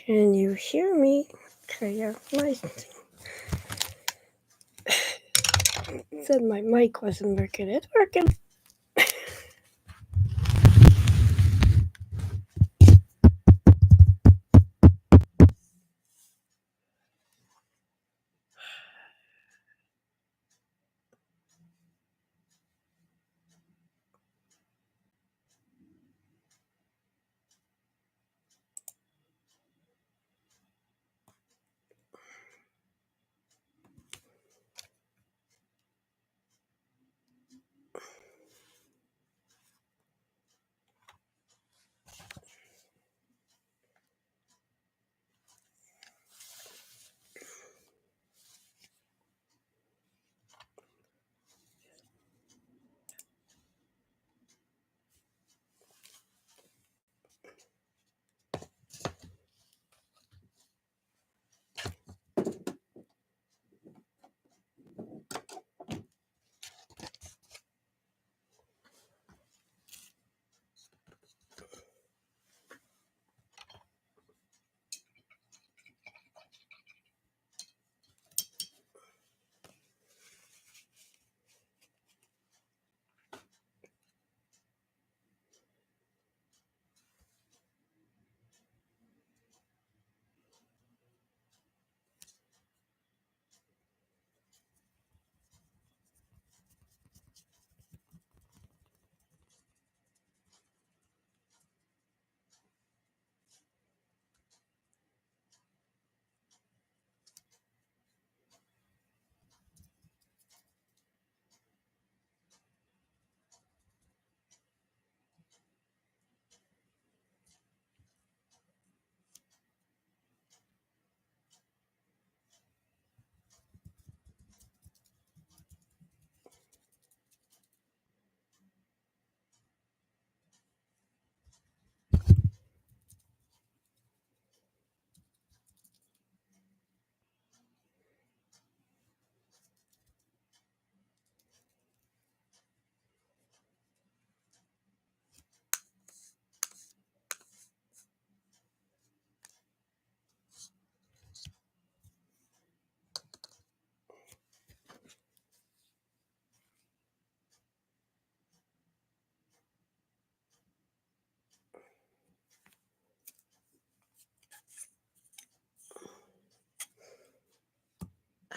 Can you hear me? Okay, said my mic wasn't working. It's working.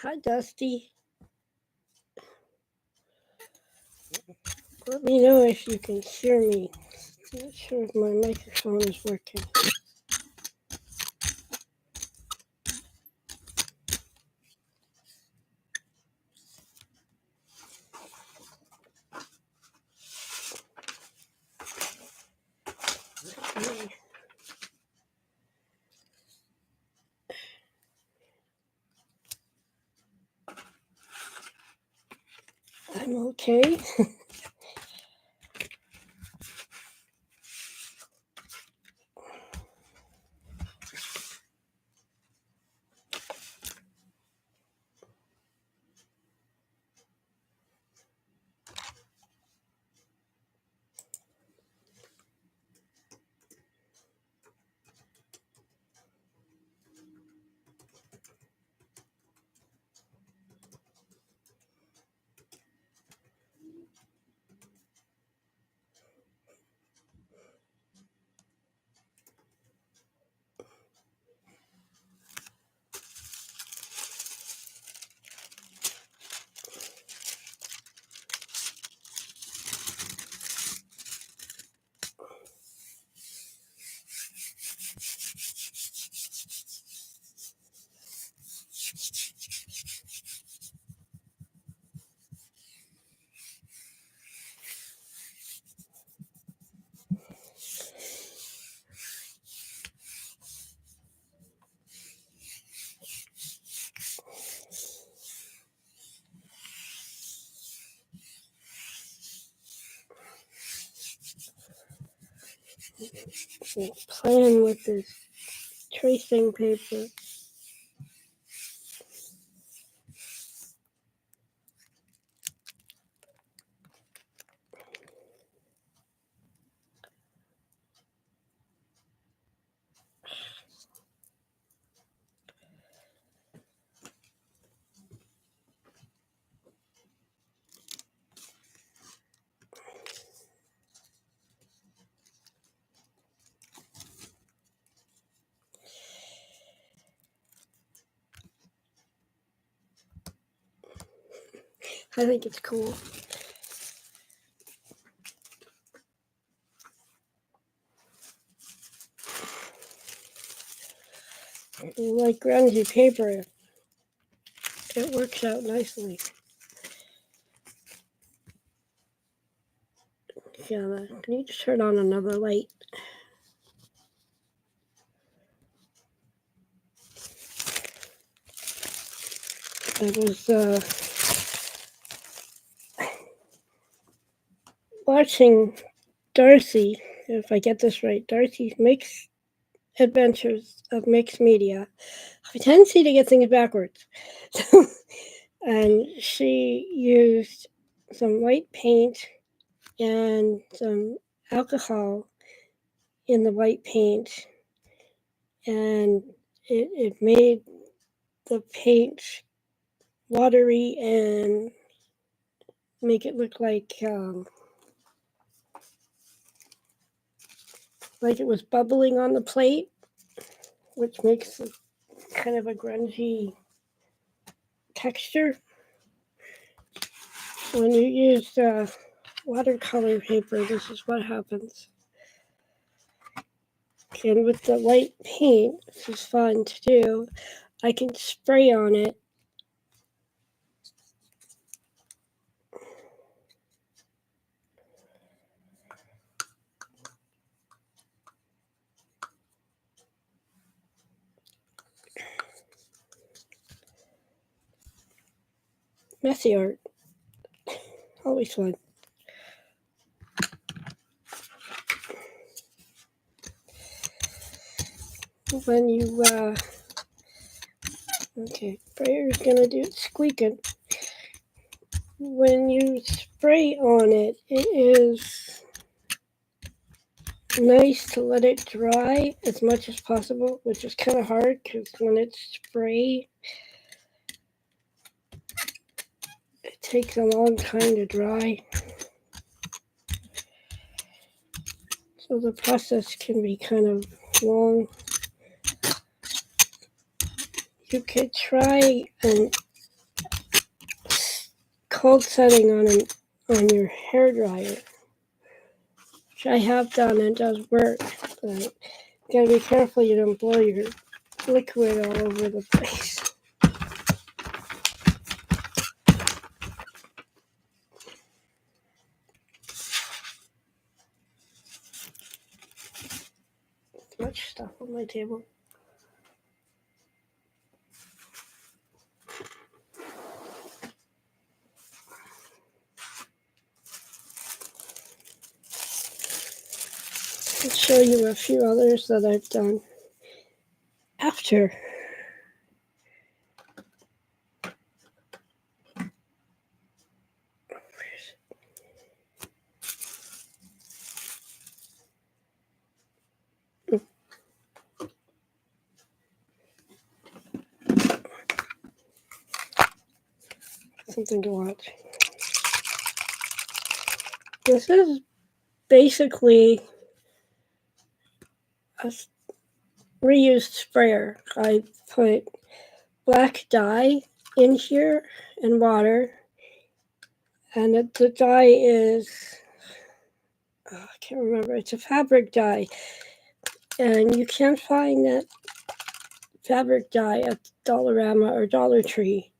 Hi, Dusty. Let me know if you can hear me. I'm not sure if my microphone is working. I'm okay. Playing with this tracing paper. I think it's cool. Like grungy paper, it works out nicely. Yeah, can you just turn on another light? I was watching Darcy, if I get this right, Darcy makes adventures of mixed media. I have a tendency to get things backwards. And she used some white paint and some alcohol in the white paint, and it made the paint watery and make it look like it was bubbling on the plate, which makes it kind of a grungy texture. When you use watercolor paper, this is what happens. And with the white paint, this is fun to do, I can spray on it. Messy art. Always fun. When you, okay, sprayer's gonna do it squeaking. When you spray on it, it is nice to let it dry as much as possible, which is kind of hard because when it's spray, it takes a long time to dry. So the process can be kind of long. You could try a cold setting on your hair dryer, which I have done and does work. But you gotta be careful you don't blow your liquid all over the place. Much stuff on my table. I'll show you a few others that I've done after. Something to watch. This is basically a reused sprayer. I put black dye in here and water, and the dye is, I can't remember, it's a fabric dye, and you can find that fabric dye at Dollarama or Dollar Tree,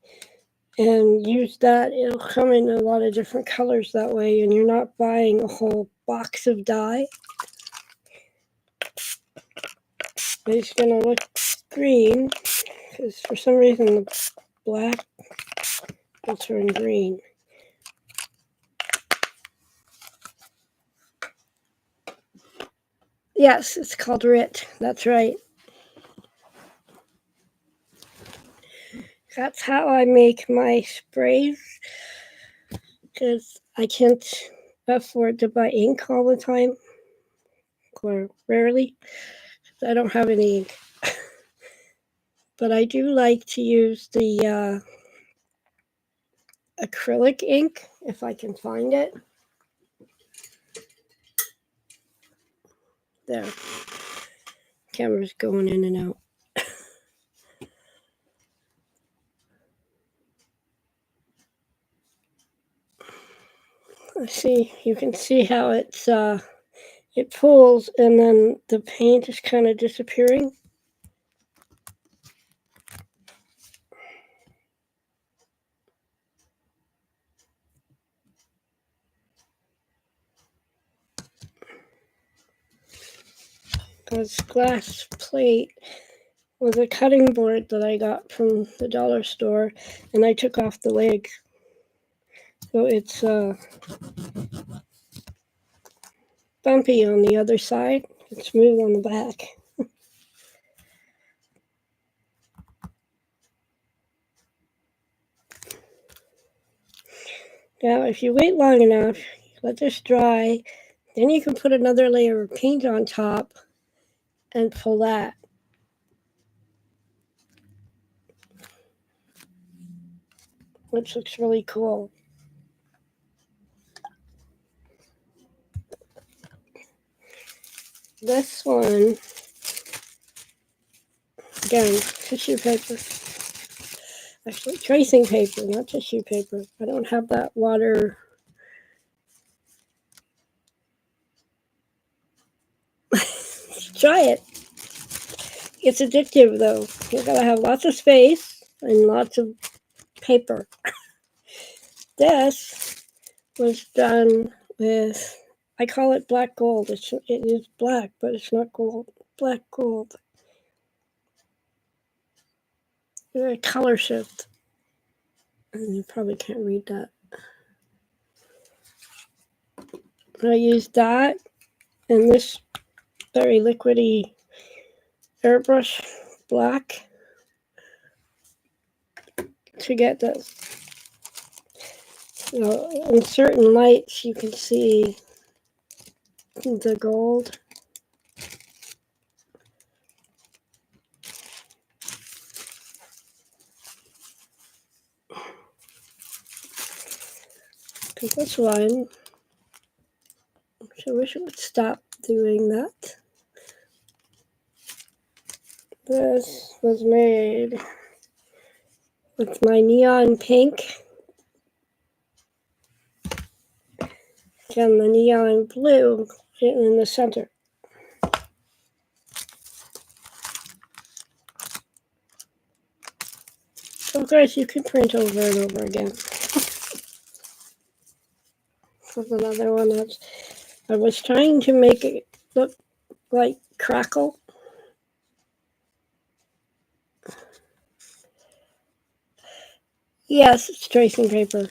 and use that. It'll come in a lot of different colors that way, and you're not buying a whole box of dye. It's gonna look green because for some reason the black will turn green. Yes, it's called RIT. That's right. That's how I make my sprays, because I can't afford to buy ink all the time, or rarely. I don't have any ink. But I do like to use the acrylic ink if I can find it. There. Camera's going in and out. See, you can see how it pulls and then the paint is kind of disappearing. This glass plate was a cutting board that I got from the dollar store, and I took off the legs. So it's bumpy on the other side. It's smooth on the back. Now, if you wait long enough, let this dry, then you can put another layer of paint on top and pull that. Which looks really cool. This one, again, tissue paper. Actually, tracing paper, not tissue paper. I don't have that water. Try it. It's addictive, though. You gotta have lots of space and lots of paper. This was done with, I call it black gold. It is black, but it's not gold. Black gold. A color shift. And you probably can't read that. I used that and this very liquidy airbrush black to get this. In certain lights you can see the gold. Because this one, I wish it would stop doing that. This was made with my neon pink and the neon blue in the center. Of course, you can print over and over again. There's another one that's, I was trying to make it look like crackle. Yes, it's tracing paper.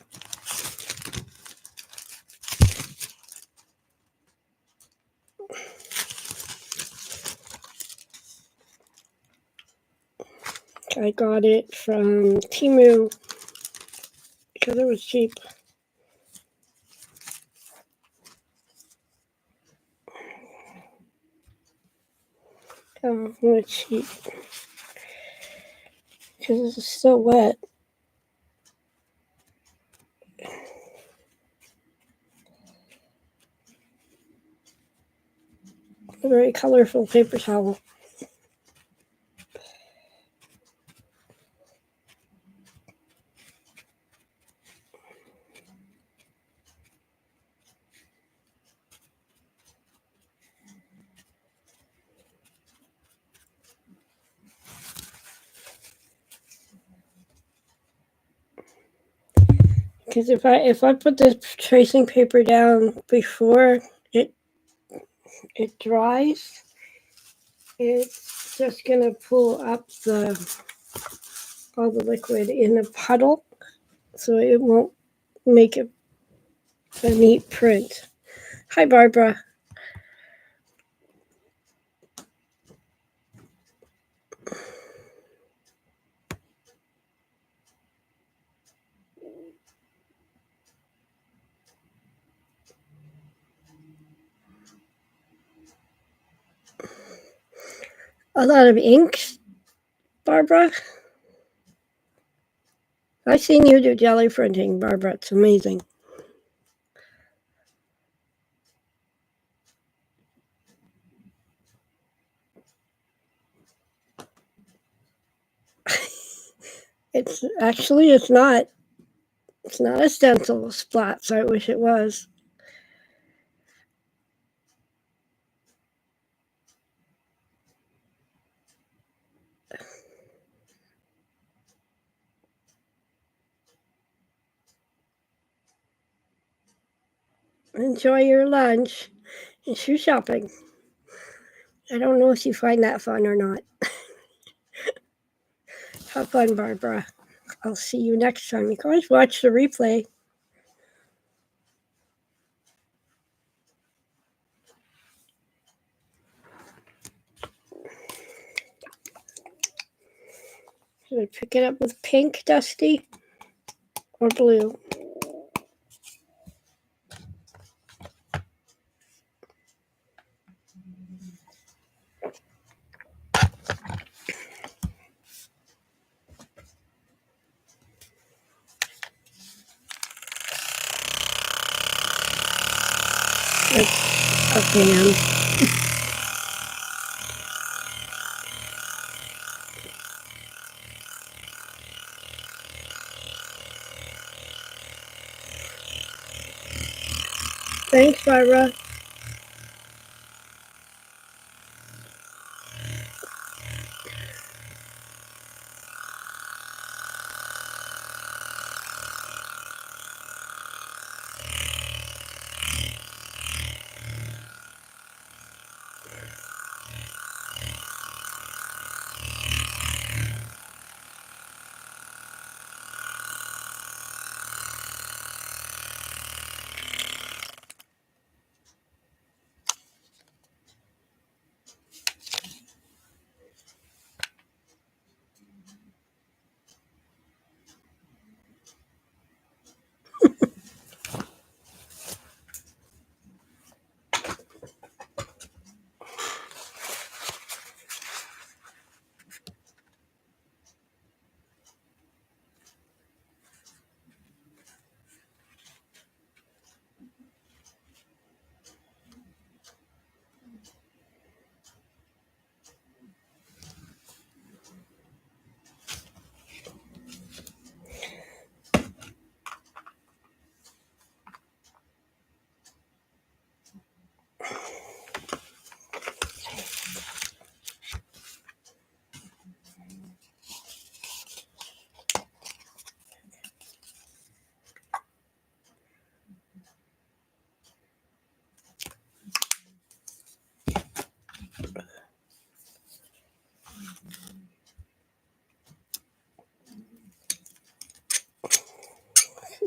I got it from Temu because it was cheap. It's cheap because it's so wet. A very colorful paper towel. Because if I put the tracing paper down before it dries, it's just gonna pull up all the liquid in a puddle, so it won't make a neat print. Hi, Barbara. A lot of inks, Barbara. I've seen you do jelly printing, Barbara. It's amazing. It's not a stencil splats. I wish it was. enjoy your lunch and shoe shopping. I don't know if you find that fun or not. Have fun, Barbara. I'll see you next time. You can always watch the replay. Should I pick it up with pink, Dusty, or blue? It's a fan. Thanks, Barbara.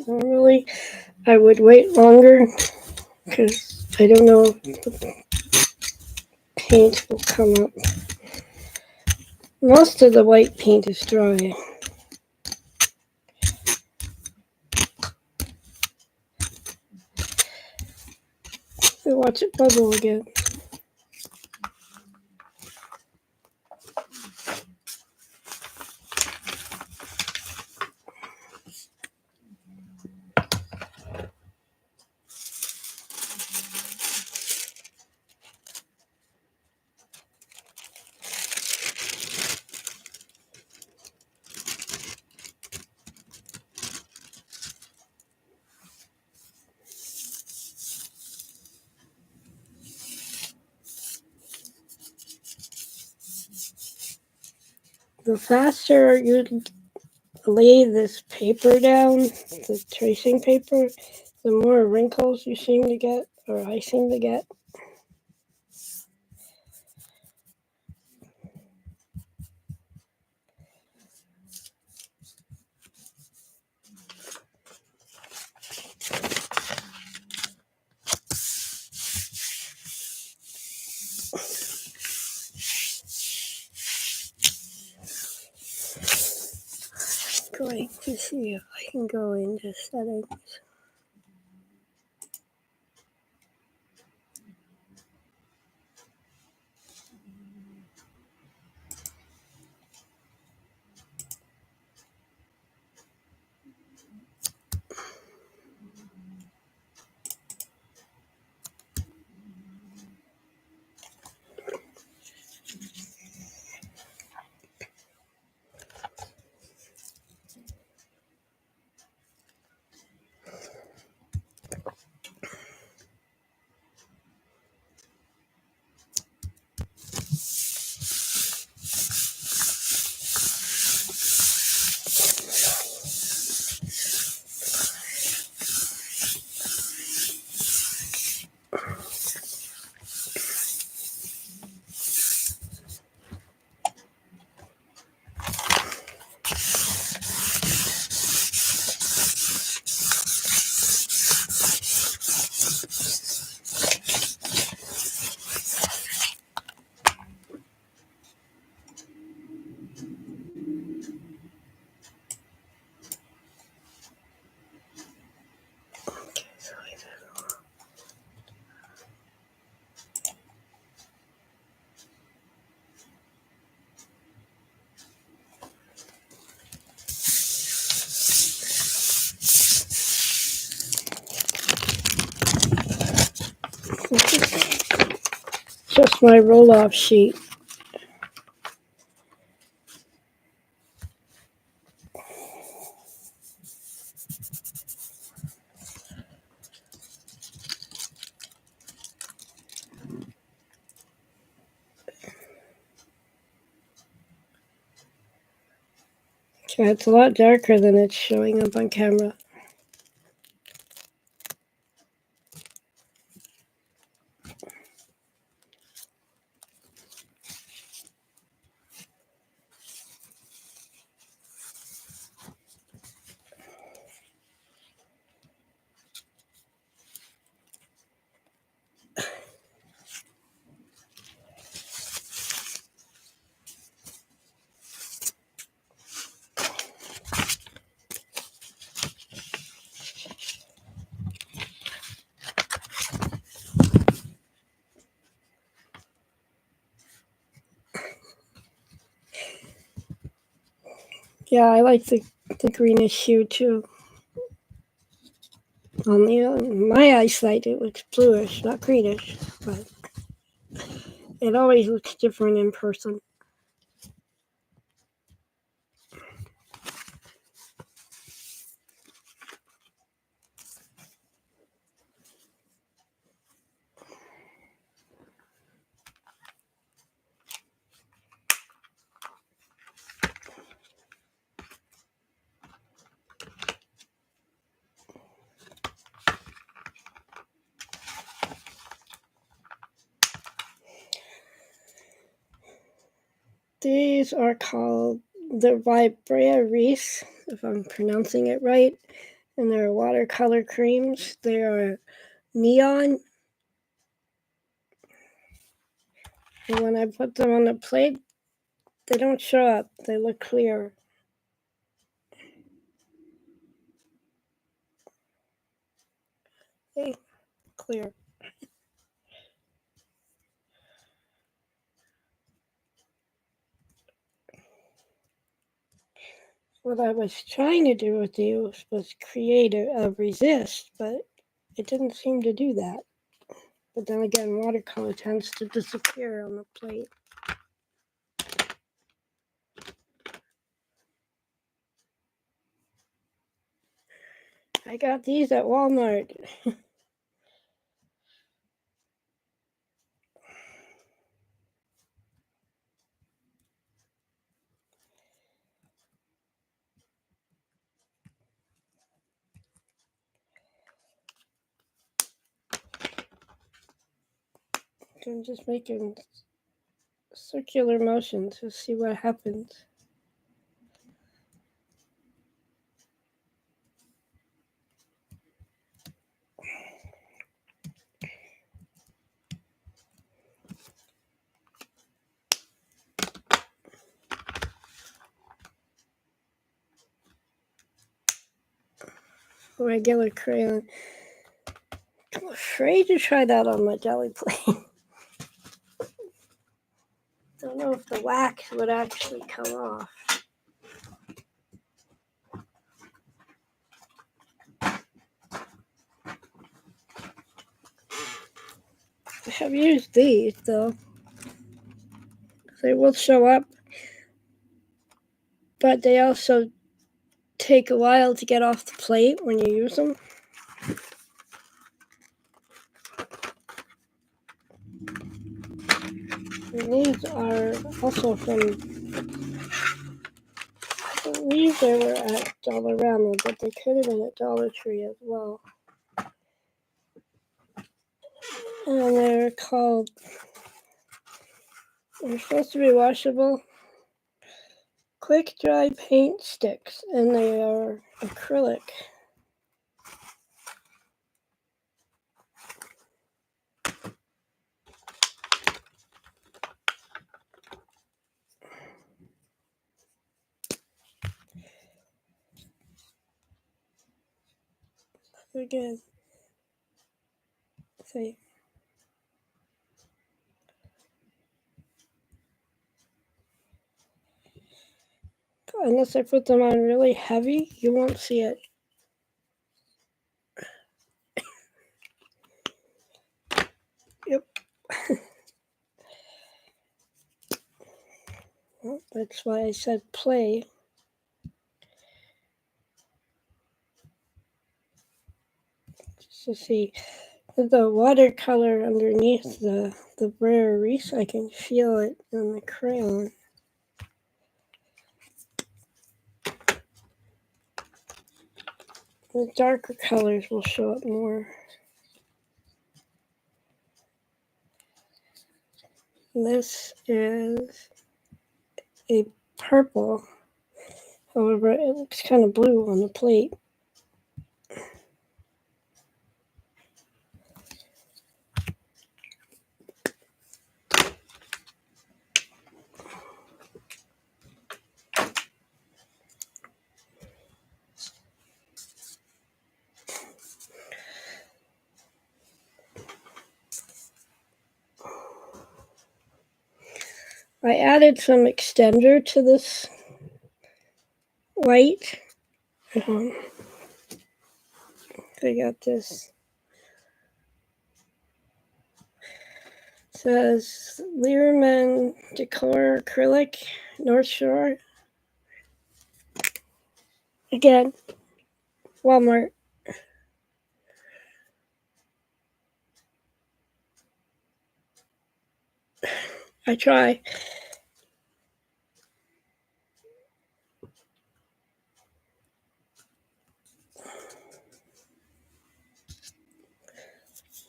Normally, I would wait longer because I don't know if the paint will come up. Most of the white paint is dry. I watch it bubble again. The faster you lay this paper down, the tracing paper, the more wrinkles you seem to get, or I seem to get. Going to see if I can go into settings. Just my roll-off sheet. Okay, it's a lot darker than it's showing up on camera. Yeah, I like the greenish hue too. On my eyesight, it looks bluish, not greenish, but it always looks different in person. These are called the Vibrea Reese, if I'm pronouncing it right, and they're watercolor creams. They are neon, and when I put them on the plate, they don't show up. They look clear. Hey, clear. What I was trying to do with these was create a resist, but it didn't seem to do that. But then again, watercolor tends to disappear on the plate. I got these at Walmart. I'm just making circular motions to see what happens. Regular crayon. I'm afraid to try that on my jelly plate. Don't know if the wax would actually come off. I have used these though. They will show up, but they also take a while to get off the plate when you use them. And these are also from, I believe they were at Dollarama, but they could have been at Dollar Tree as well. And they're supposed to be washable quick dry paint sticks, and they are acrylic. Again, see. Unless I put them on really heavy, you won't see it. Well, that's why I said play. Just to see the watercolor underneath the rare wreath, I can feel it in the crayon. The darker colors will show up more. This is a purple. However, it looks kind of blue on the plate. I added some extender to this white. I got this. It says Learman Decor Acrylic, North Shore. Again, Walmart. I try.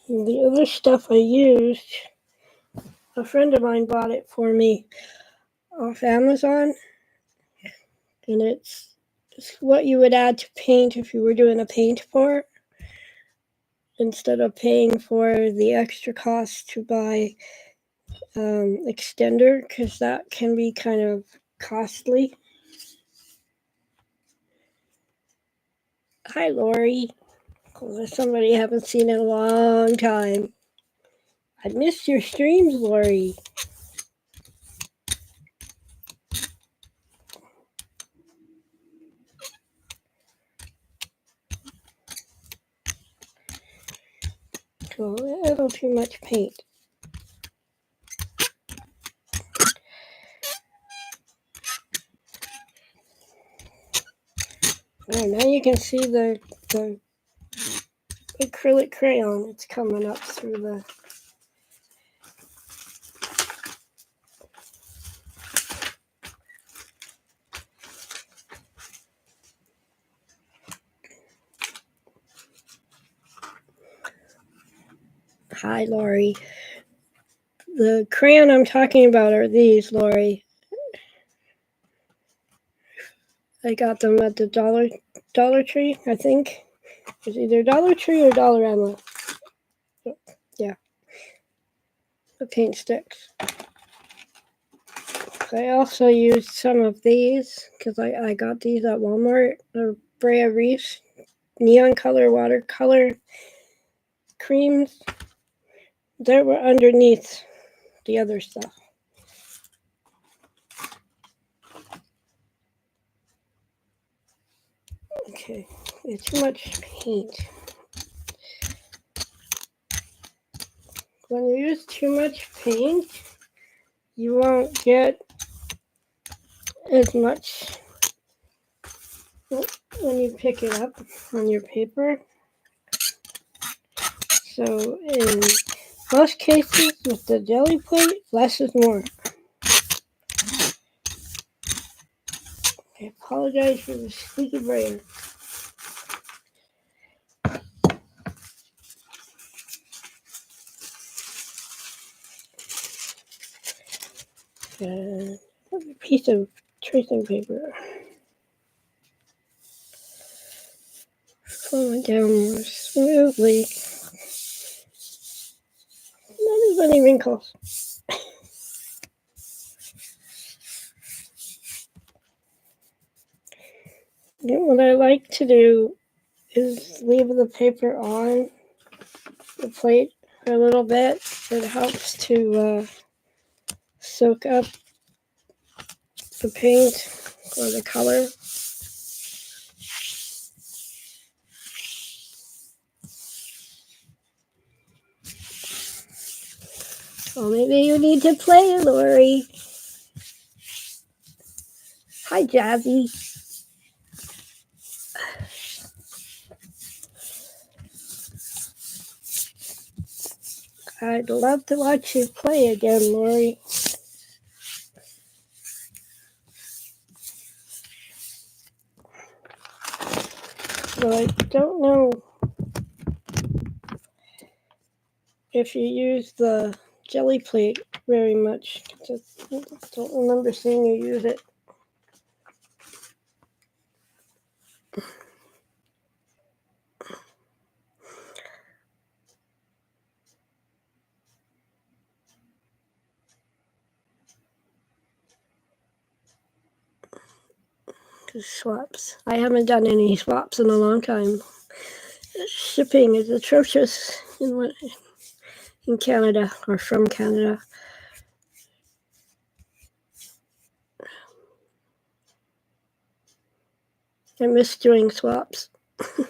The other stuff I used, a friend of mine bought it for me off Amazon, and it's what you would add to paint if you were doing a paint pour, instead of paying for the extra cost to buy extender, because that can be kind of costly. Hi, Lori. Somebody I haven't seen in a long time. I missed your streams, Lori. Oh, a little too much paint. Oh, now you can see the acrylic crayon. It's coming up through the... Hi, Lori. The crayon I'm talking about are these, Lori. I got them at the Dollar Tree, I think. It's either Dollar Tree or Dollarama. Yeah. The paint sticks. I also used some of these because I got these at Walmart. The Brea Reefs neon color watercolor creams. They were underneath the other stuff. Okay, it's too much paint. When you use too much paint, you won't get as much when you pick it up on your paper. So in most cases with the Gelli plate, less is more. I apologize for the squeaky brain. And a piece of tracing paper. Flowing down more smoothly. Not as many wrinkles. What I like to do is leave the paper on the plate for a little bit. It helps to soak up the paint or the color. Well, maybe you need to play, Lori. Hi, Jazzy. I'd love to watch you play again, Lori. But I don't know if you use the jelly plate very much. Just don't remember seeing you use it. Swaps. I haven't done any swaps in a long time. Shipping is atrocious in Canada or from Canada. I miss doing swaps. I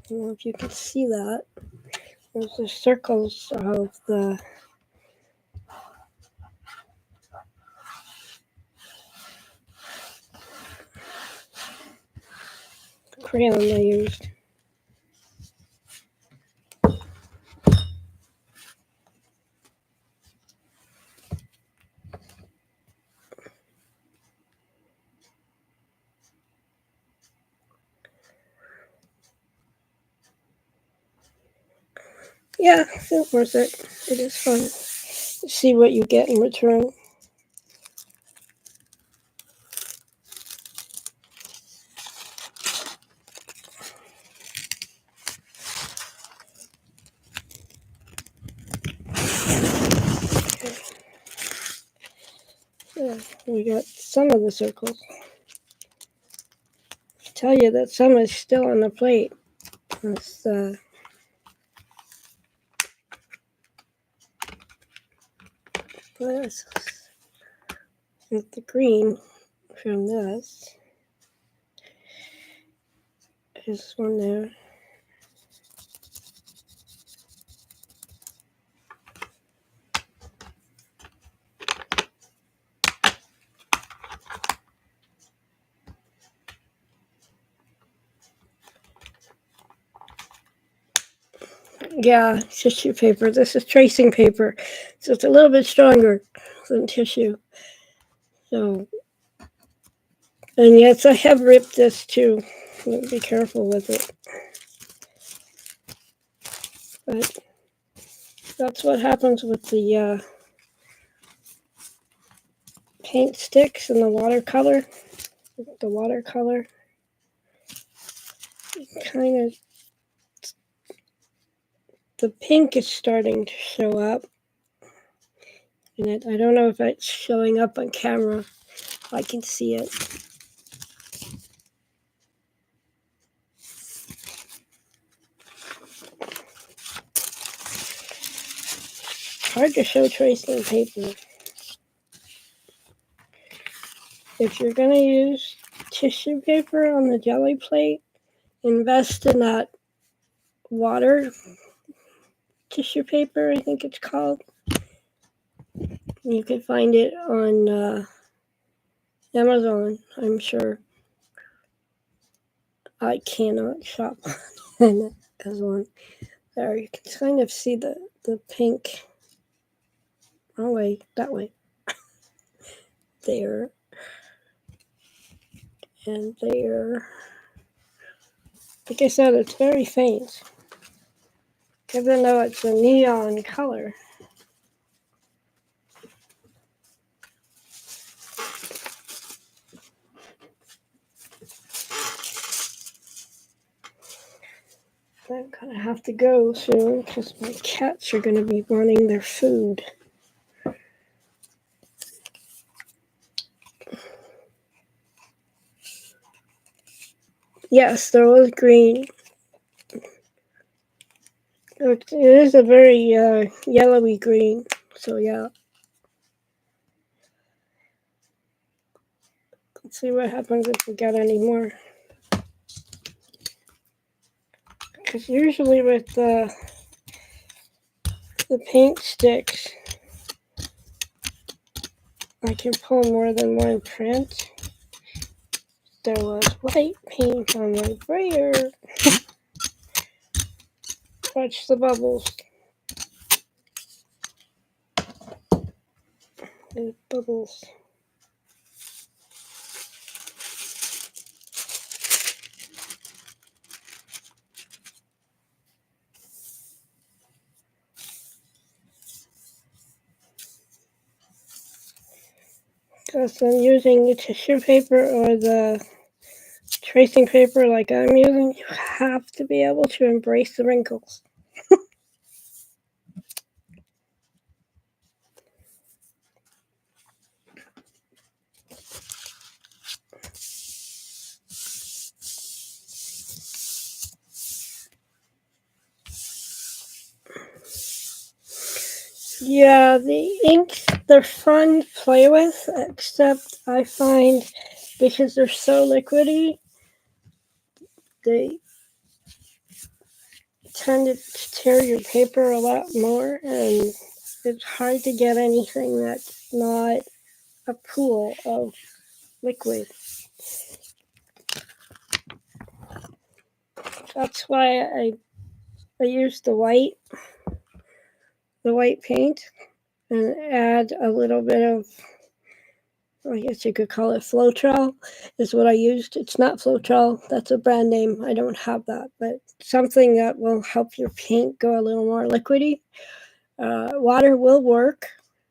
don't know if you can see that. There's the circles of the crayon I used. Yeah, it's worth it. It is fun. See what you get in return. Yeah, we got some of the circles. I tell you that some is still on the plate. It's this is the green from this. There's one there. Yeah, tissue paper. This is tracing paper, so it's a little bit stronger than tissue. So, and yes, I have ripped this too. Be careful with it. But that's what happens with the paint sticks and the watercolor. The watercolor kind of, the pink is starting to show up. And I don't know if it's showing up on camera. I can see it. Hard to show tracing paper. If you're going to use tissue paper on the jelly plate, invest in that water tissue paper, I think it's called. You can find it on Amazon, I'm sure. I cannot shop on Amazon. There, you can kind of see the pink. Oh, wait, that way. There. And there. Like I said, it's very faint. Even though it's a neon color. I'm gonna have to go soon because my cats are gonna be wanting their food. Yes, there was green. It is a very yellowy green, so yeah. Let's see what happens if we get any more. Because usually with the paint sticks, I can pull more than one print. There was white paint on my brayer. Watch the bubbles. The bubbles. Because I'm using the tissue paper or the tracing paper like I'm using, you have to be able to embrace the wrinkles. Yeah, the inks, they're fun to play with, except I find because they're so liquidy, they tend to tear your paper a lot more, and it's hard to get anything that's not a pool of liquid. That's why I use the white paint and add a little bit of, I guess you could call it Floetrol, is what I used. It's not Floetrol, that's a brand name. I don't have that, but something that will help your paint go a little more liquidy. Water will work,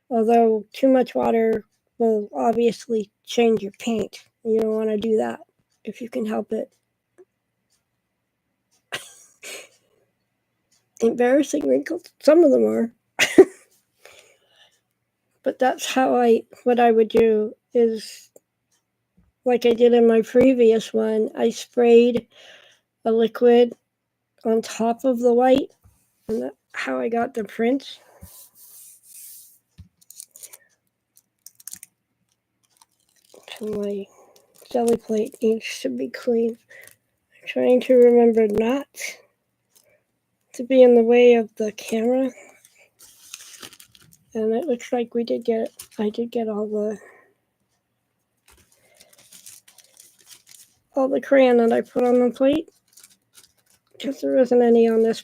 although too much water will obviously change your paint. You don't want to do that if you can help it. Embarrassing wrinkles, some of them are. But that's what I would do is, like I did in my previous one, I sprayed a liquid on top of the white, and that's how I got the print. So my jelly plate needs to be clean. I'm trying to remember not to be in the way of the camera. And it looks like I did get all the crayon that I put on the plate, because there isn't any on this.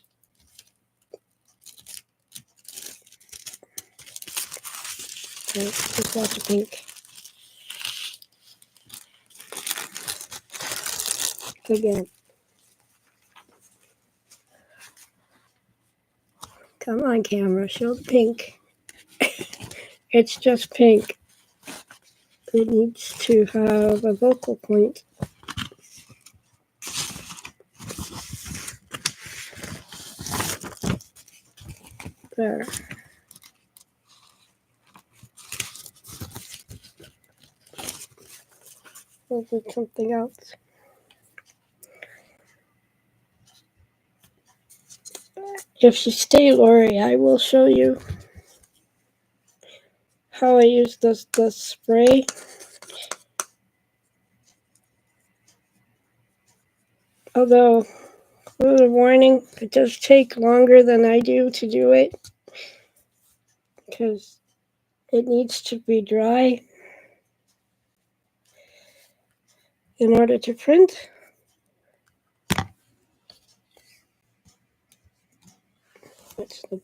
Just lots of pink. Again. Come on, camera, show the pink. It's just pink. It needs to have a focal point. There. We'll do something else. If you stay, Lori, I will show you how I use the spray. Although, a little warning, it does take longer than I do to do it, because it needs to be dry in order to print. That's the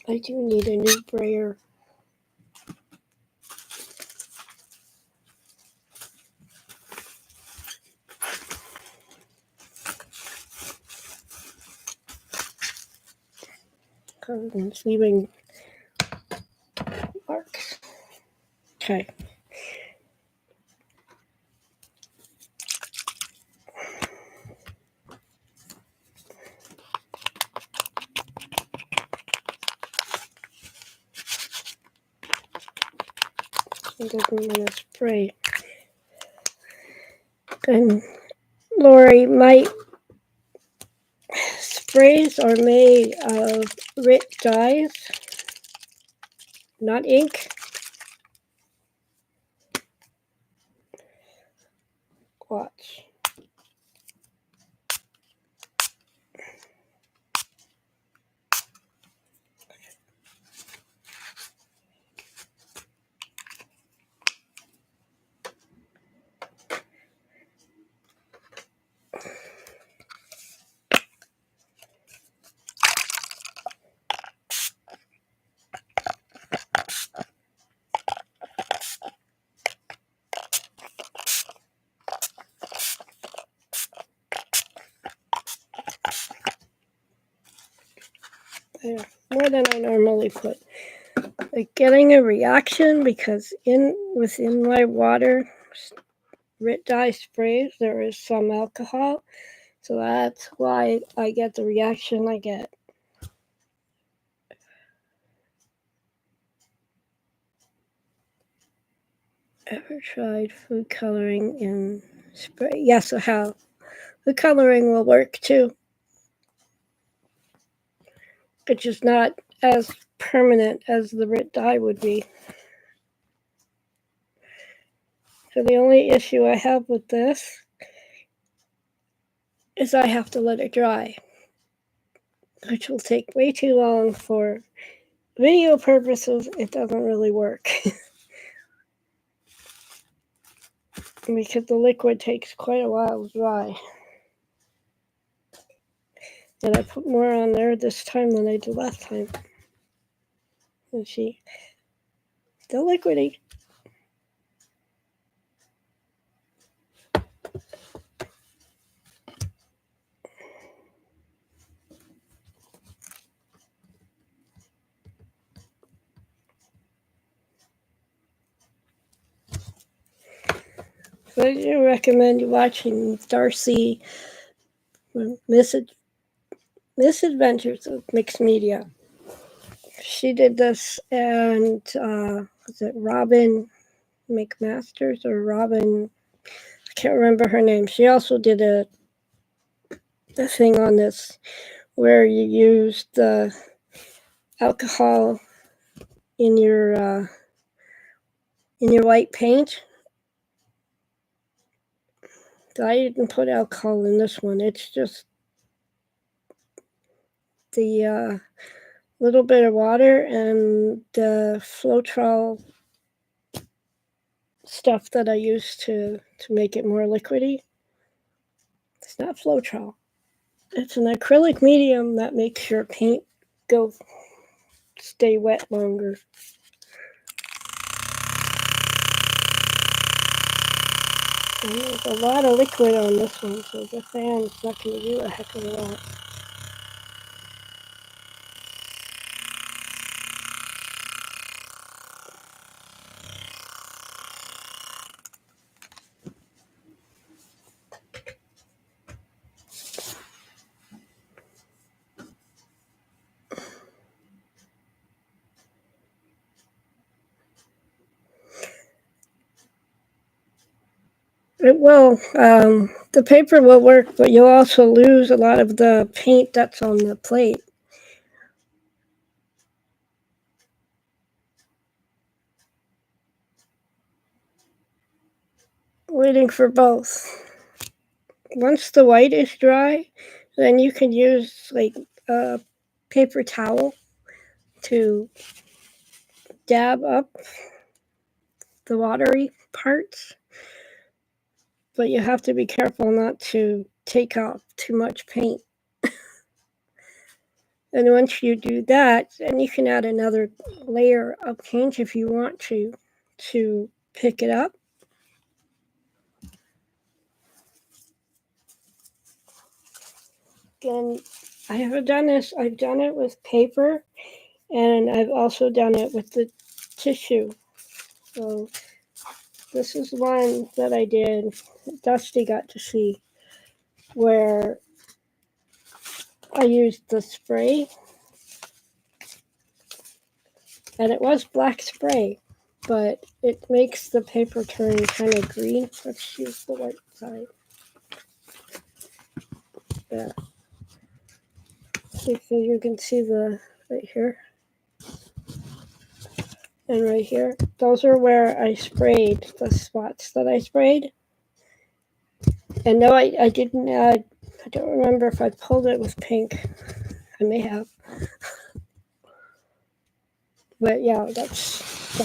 I do need a new brayer. Because it's leaving marks. Okay. It doesn't want to spray. And Lori, my sprays are made of Rit dyes, not ink. Watch. There, more than I normally put. Like getting a reaction because within my water Rit dye sprays there is some alcohol, so that's why I get the reaction I get. Ever tried food coloring in spray? Yes, I have. The coloring will work too. It's just not as permanent as the Rit dye would be. So the only issue I have with this is I have to let it dry, which will take way too long for video purposes. It doesn't really work because the liquid takes quite a while to dry. And I put more on there this time than I did last time. And see, still liquidy. So I do recommend you watching Darcy Misadventures of Mixed Media. She did this, and was it Robin McMasters or Robin? I can't remember her name. She also did a thing on this where you use the alcohol in your white paint. I didn't put alcohol in this one. It's just the little bit of water and the Floetrol stuff that I use to make it more liquidy. It's not Floetrol. It's an acrylic medium that makes your paint stay wet longer. And there's a lot of liquid on this one, so the fan's not going to do a heck of a lot. It will. The paper will work, but you'll also lose a lot of the paint that's on the plate. Waiting for both. Once the white is dry, then you can use like a paper towel to dab up the watery parts. But you have to be careful not to take off too much paint. And once you do that, then you can add another layer of paint if you want to pick it up. And I have done this. I've done it with paper, and I've also done it with the tissue. So this is one that I did. Dusty got to see where I used the spray, and it was black spray, but it makes the paper turn kind of green. Let's use the white side. Yeah. So you can see the right here and right here. Those are where I sprayed, the spots that I sprayed. And no, I didn't add, I don't remember if I pulled it with pink. I may have. But yeah, that's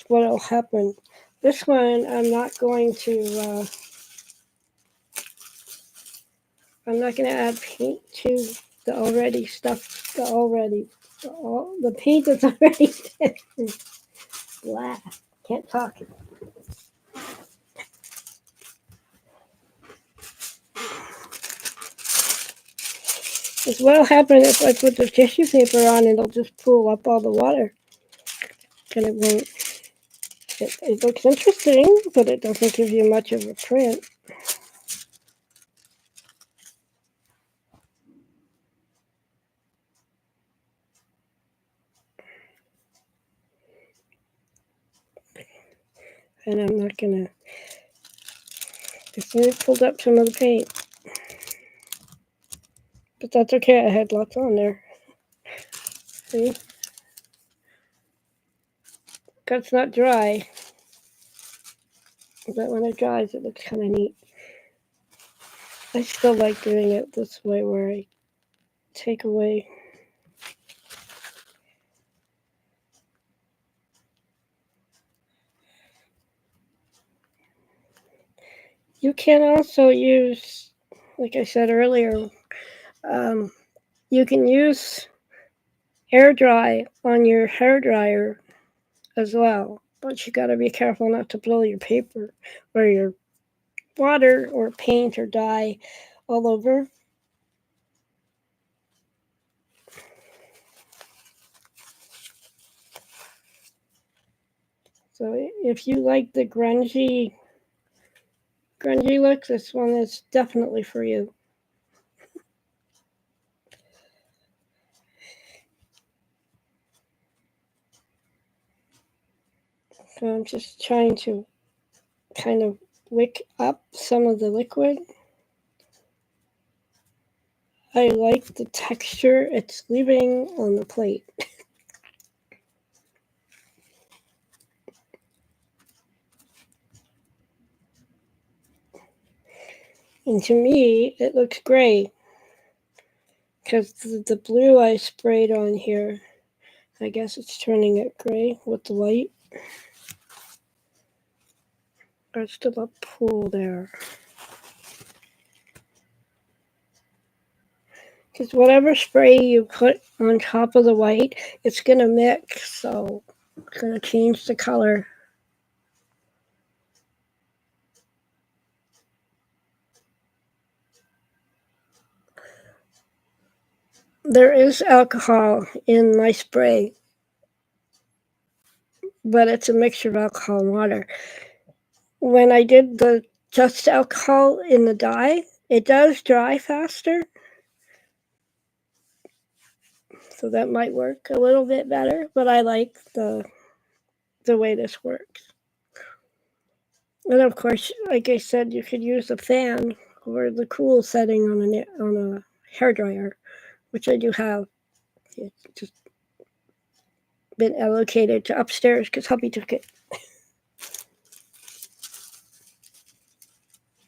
what'll happen. This one, I'm not going to add paint to the already stuff, the paint that's already blah. Can't talk. Because what'll happen if I put the tissue paper on, it'll just pull up all the water. And it won't. It looks interesting, but it doesn't give you much of a print. And I'm not gonna. Just really pulled up some of the paint. But that's okay, I had lots on there. See? It's not dry. But when it dries, it looks kind of neat. I still like doing it this way where I take away. You can also use, like I said earlier, you can use air dry on your hair dryer as well. But you got to be careful not to blow your paper or your water or paint or dye all over. So if you like the grungy look, this one is definitely for you. So I'm just trying to kind of wick up some of the liquid. I like the texture it's leaving on the plate. And to me, it looks gray because the blue I sprayed on here, I guess it's turning it gray with the white. There's still a pool there. Because whatever spray you put on top of the white, it's going to mix, so it's going to change the color. There is alcohol in my spray, but it's a mixture of alcohol and water. When I did the just alcohol in the dye, it does dry faster. So that might work a little bit better, but I like the way this works. And of course, like I said, you could use a fan or the cool setting on a hairdryer, which I do have. It's just been allocated to upstairs because hubby took it.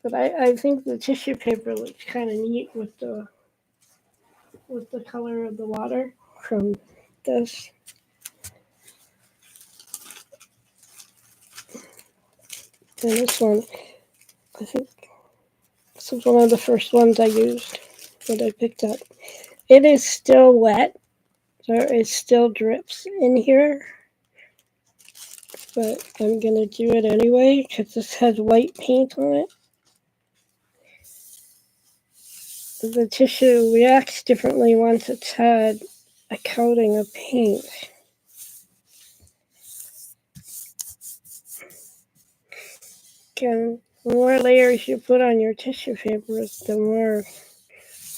But I think the tissue paper looks kind of neat with the color of the water from this. And this one, I think this is one of the first ones I used that I picked up. It is still wet. There is still drips in here. But I'm going to do it anyway because this has white paint on it. The tissue reacts differently once it's had a coating of paint. Again, the more layers you put on your tissue paper, the more,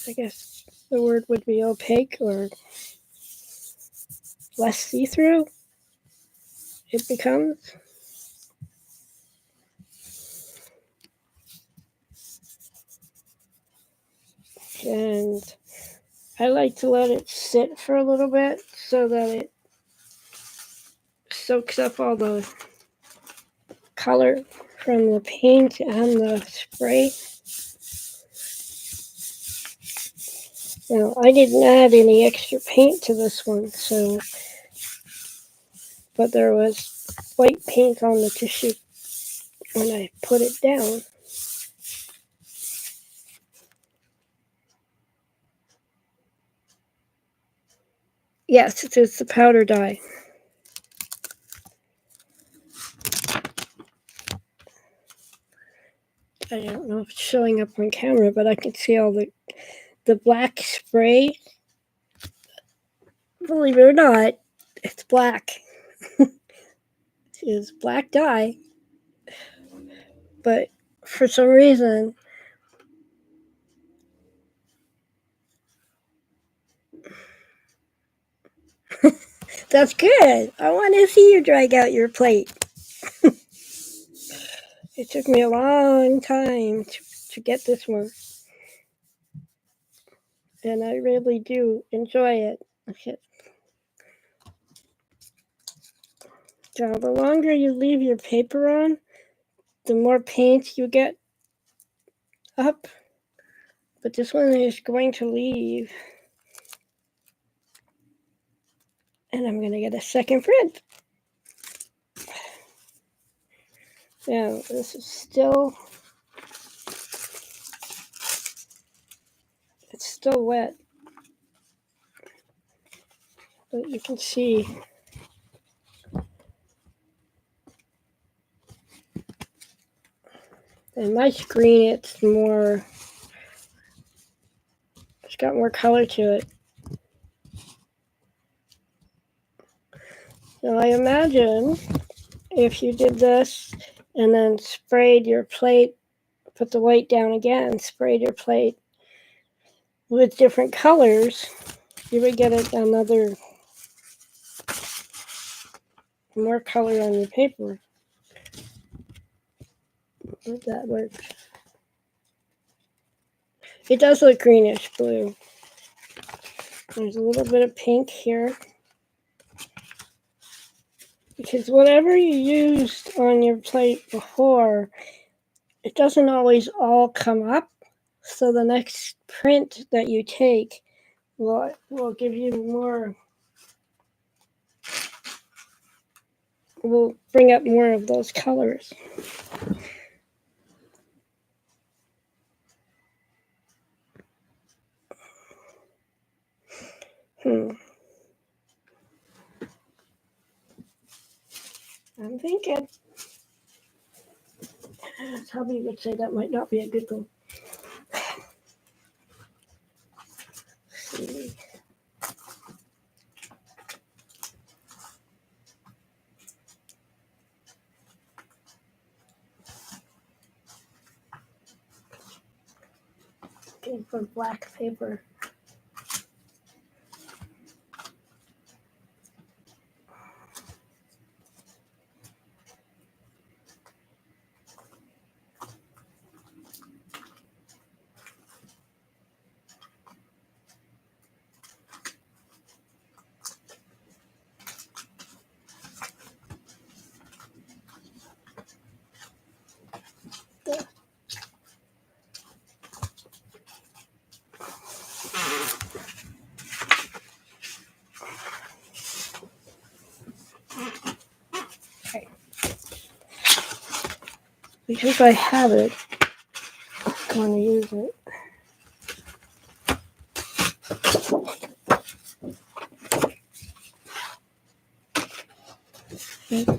I guess the word would be opaque or less see-through it becomes. and I like to let it sit for a little bit so that it soaks up all the color from the paint and the spray. Now, I didn't add any extra paint to this one, but there was white paint on the tissue when I put it down. Yes, it's the powder dye. I don't know if it's showing up on camera, but I can see all the black spray. Believe it or not, it's black. It's black dye. But for some reason, that's good. I want to see you drag out your plate. It took me a long time to get this one. And I really do enjoy it. Okay. So the longer you leave your paper on, the more paint you get up. But this one is going to leave. And I'm going to get a second print. Now, this is still wet. But you can see in my screen it's got more color to it. So I imagine if you did this and then sprayed your plate, put the white down again, sprayed your plate with different colors, you would get more color on your paper. Would that work? It does look greenish blue. There's a little bit of pink here. Because whatever you used on your plate before, it doesn't always all come up. So the next print that you take will give you more, will bring up more of those colors. I'm thinking. Hubby would say that might not be a good thing. See. Okay, for black paper. Okay. Because I have it, I'm going to use it.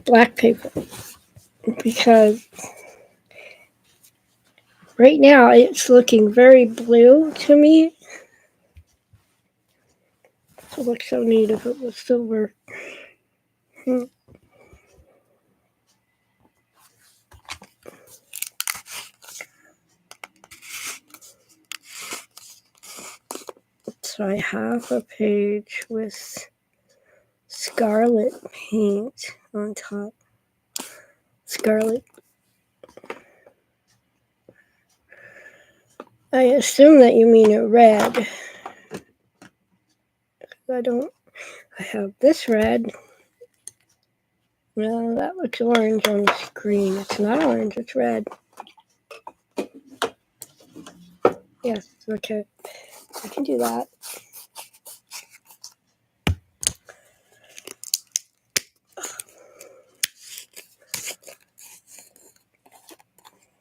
Black paper. Because right now it's looking very blue to me. It would look so neat if it was silver. So I have a page with scarlet paint on top. Scarlet. I assume that you mean a red. I have this red. Well, that looks orange on the screen. It's not orange, it's red. Yes, okay. I can do that.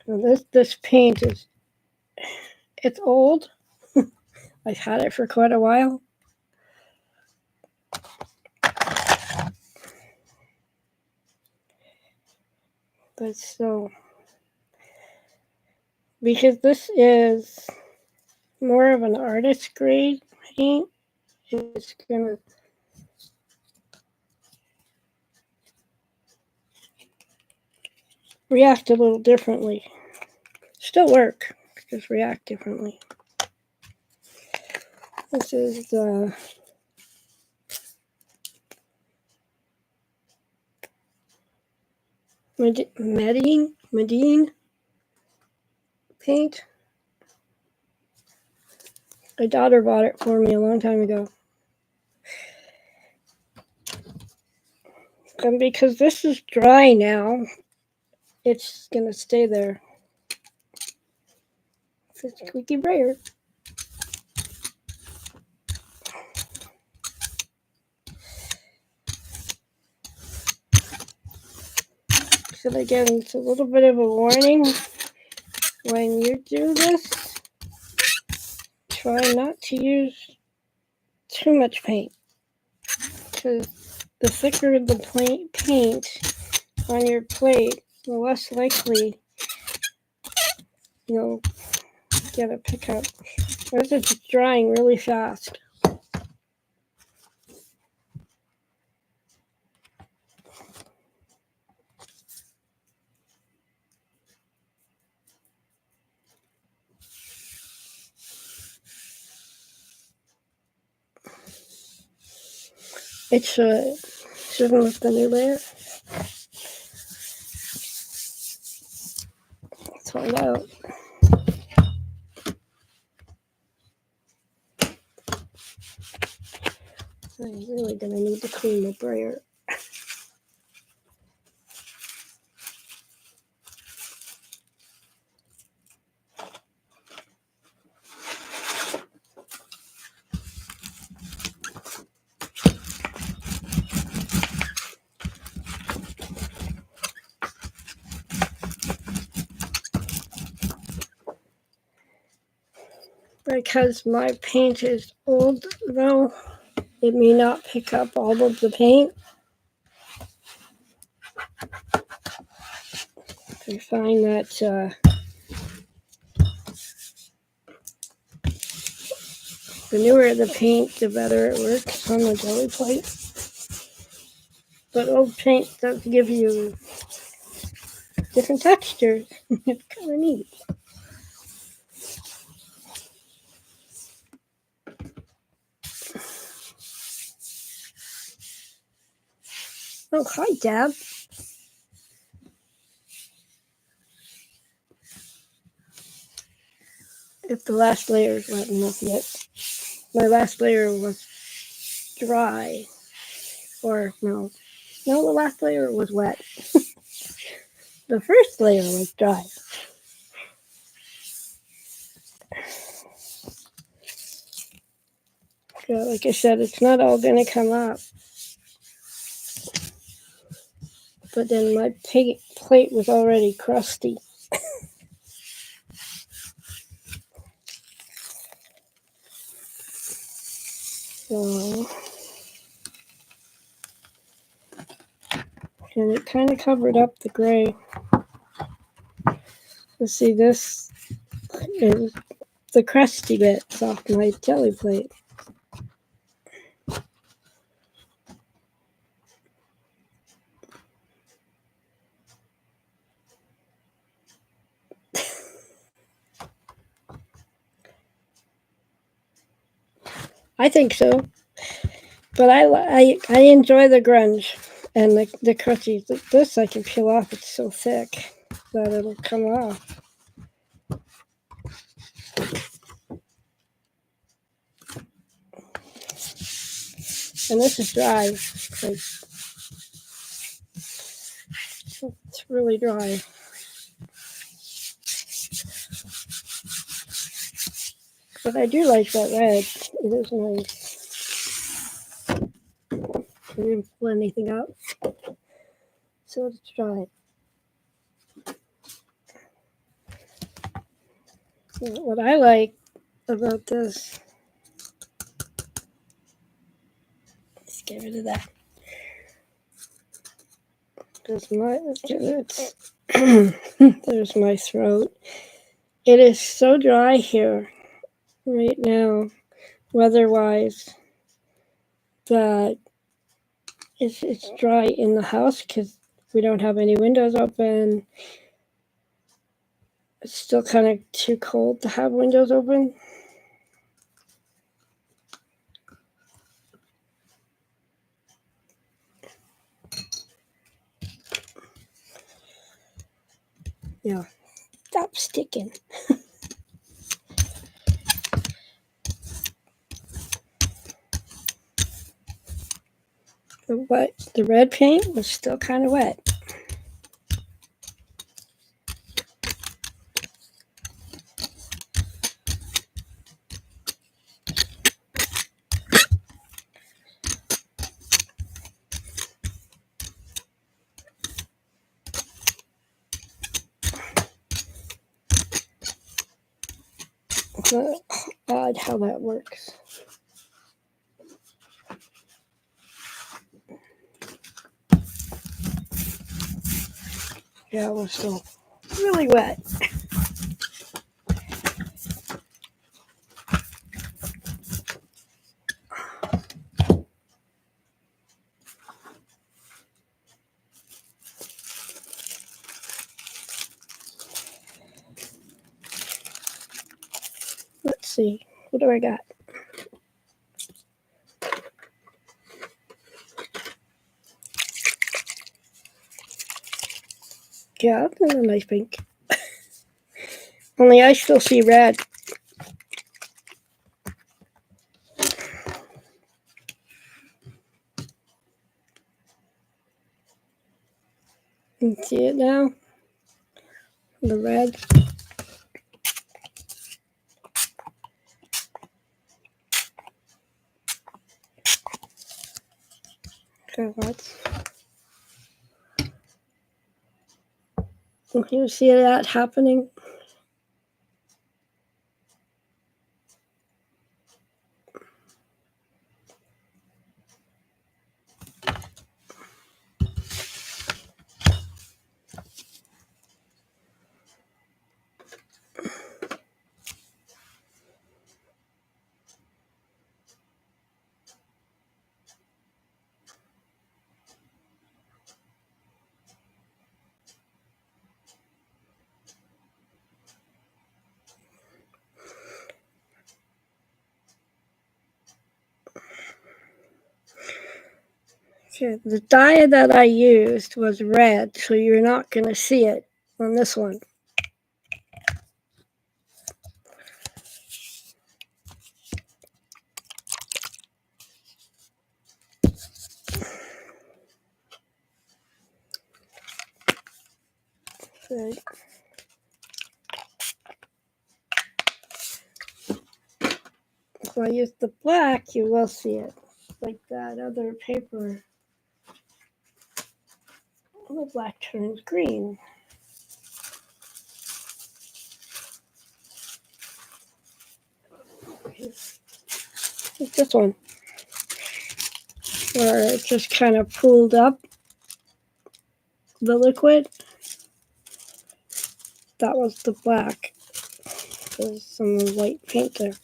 Now this paint it's old. I've had it for quite a while. But so, because this is more of an artist grade paint, it's gonna react a little differently. Still work, just react differently. This is the Medine paint. My daughter bought it for me a long time ago. And because this is dry now, it's gonna stay there. It's a squeaky brayer. So again, it's a little bit of a warning. When you do this, try not to use too much paint. Because the thicker the paint on your plate, the less likely you'll get a pickup. This is drying really fast. It shouldn't lift the new layer. Let's find out. I'm really gonna need to clean the brayer. Because my paint is old, though, it may not pick up all of the paint. I find that the newer the paint, the better it works on the Gelli plate. But old paint does give you different textures. It's kind of neat. Oh, hi, Deb. If the last layer is wet enough yet. My last layer was dry. Or, no, the last layer was wet. The first layer was dry. So, like I said, it's not all going to come up. But then my plate was already crusty. So, and it kind of covered up the gray. So see, this is the crusty bits off my Gelli plate. I think so. But I enjoy the grunge and the crusty. This I can peel off. It's so thick that it'll come off. And this is dry. Like, it's really dry. But I do like that red. It is nice. I didn't pull anything out. So let's try it. What I like about this, let's get rid of that. There's my throat. It is so dry here right now, weather-wise, that it's dry in the house because we don't have any windows open. It's still kind of too cold to have windows open. Yeah, stop sticking. The red paint was still kind of wet. It's odd how that works. Yeah, we're still really wet. Let's see. What do I got? Yeah, that's a nice pink. Only I still see red. You can see it now? The red. Okay, let's. Can you see that happening? Okay, the dye that I used was red, so you're not going to see it on this one. Good. If I use the black, you will see it, like that other paper. The black turns green. Like this one, where it just kind of pulled up the liquid. That was the black. There's some white paint there.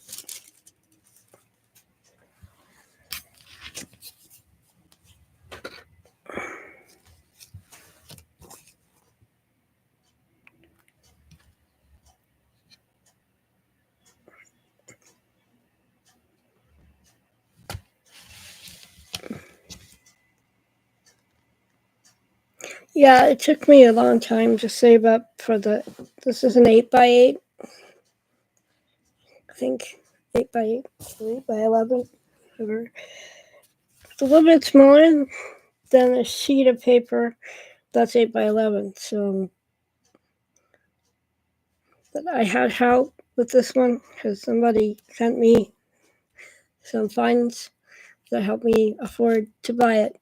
Yeah, it took me a long time to save up for the. This is an 8x8. I think 8x8, 8x11, whatever. It's a little bit smaller than a sheet of paper that's 8 by 11. So, but I had help with this one because somebody sent me some funds that helped me afford to buy it.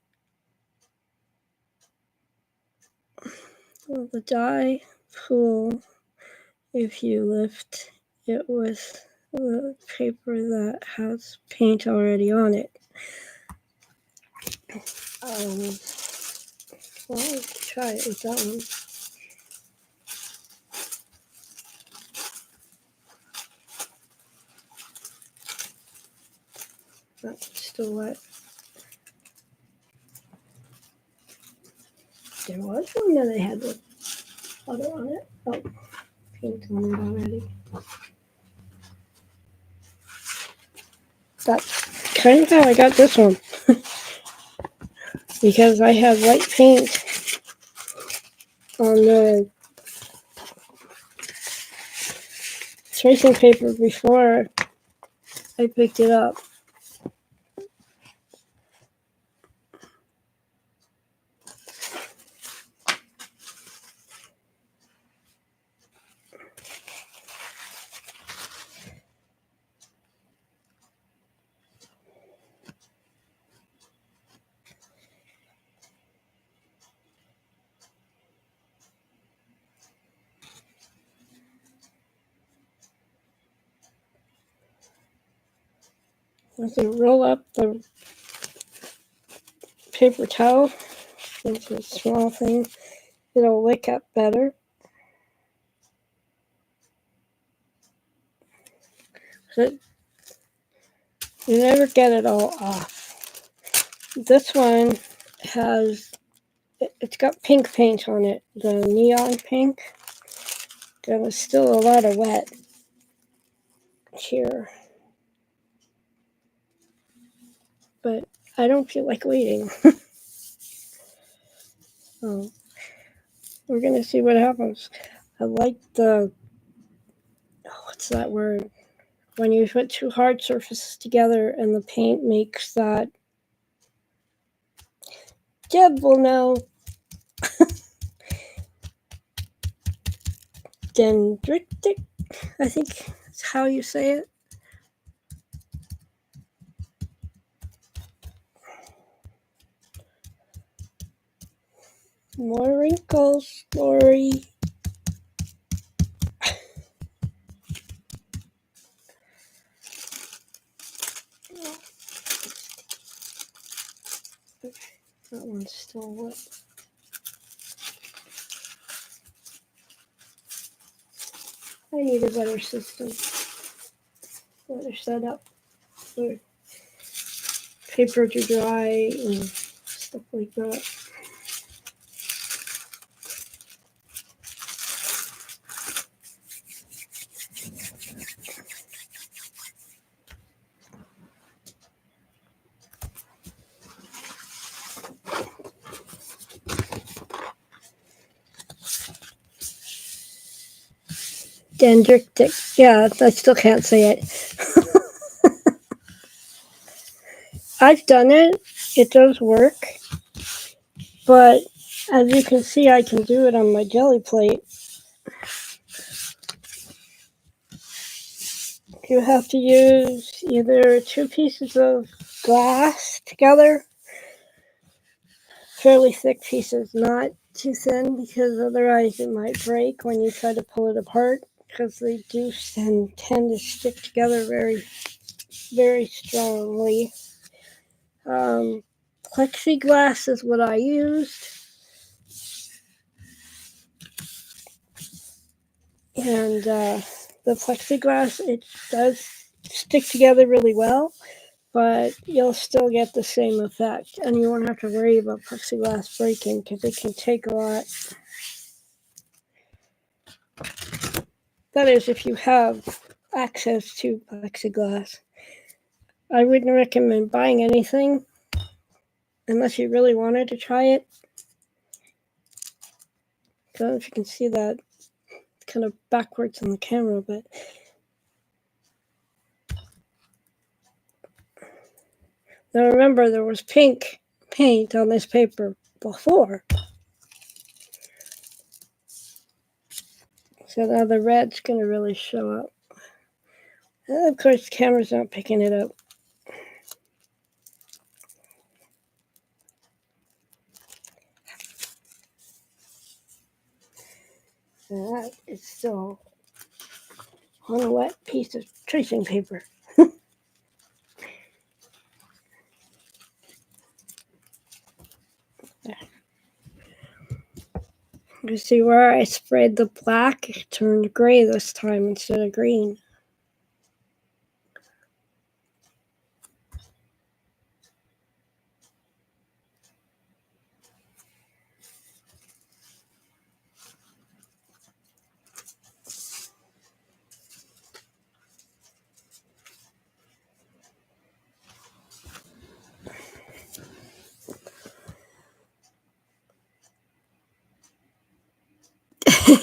Well, the die pool, if you lift it with the paper that has paint already on it. Well, let's try it with that one. That's still wet. There was one that I had with other on it. Oh, paint on it already. That's kind of how I got this one. Because I had white paint on the tracing paper before I picked it up. If you roll up the paper towel into a small thing, it'll wick up better. So you never get it all off. This one it's got pink paint on it, the neon pink. There was still a lot of wet here. But I don't feel like waiting. So we're going to see what happens. I like what's that word? When you put two hard surfaces together and the paint makes that. Jeb will know. Dendritic, I think that's how you say it. More wrinkles, Lori. That one's still wet. I need a better system. Better setup for paper to dry and stuff like that. Dendritic. Yeah, I still can't say it. I've done it. It does work. But as you can see, I can do it on my jelly plate. You have to use either two pieces of glass together, fairly thick pieces, not too thin, because otherwise it might break when you try to pull it apart, because they do tend to stick together very, very strongly. Plexiglass is what I used. And the plexiglass, it does stick together really well, but you'll still get the same effect. And you won't have to worry about plexiglass breaking because it can take a lot. That is, if you have access to plexiglass. I wouldn't recommend buying anything unless you really wanted to try it. I don't know if you can see that kind of backwards on the camera, but Now remember, there was pink paint on this paper before. So now the red's going to really show up. And of course, the camera's not picking it up. And that is still on a wet piece of tracing paper. You see where I sprayed the black, it turned gray this time instead of green.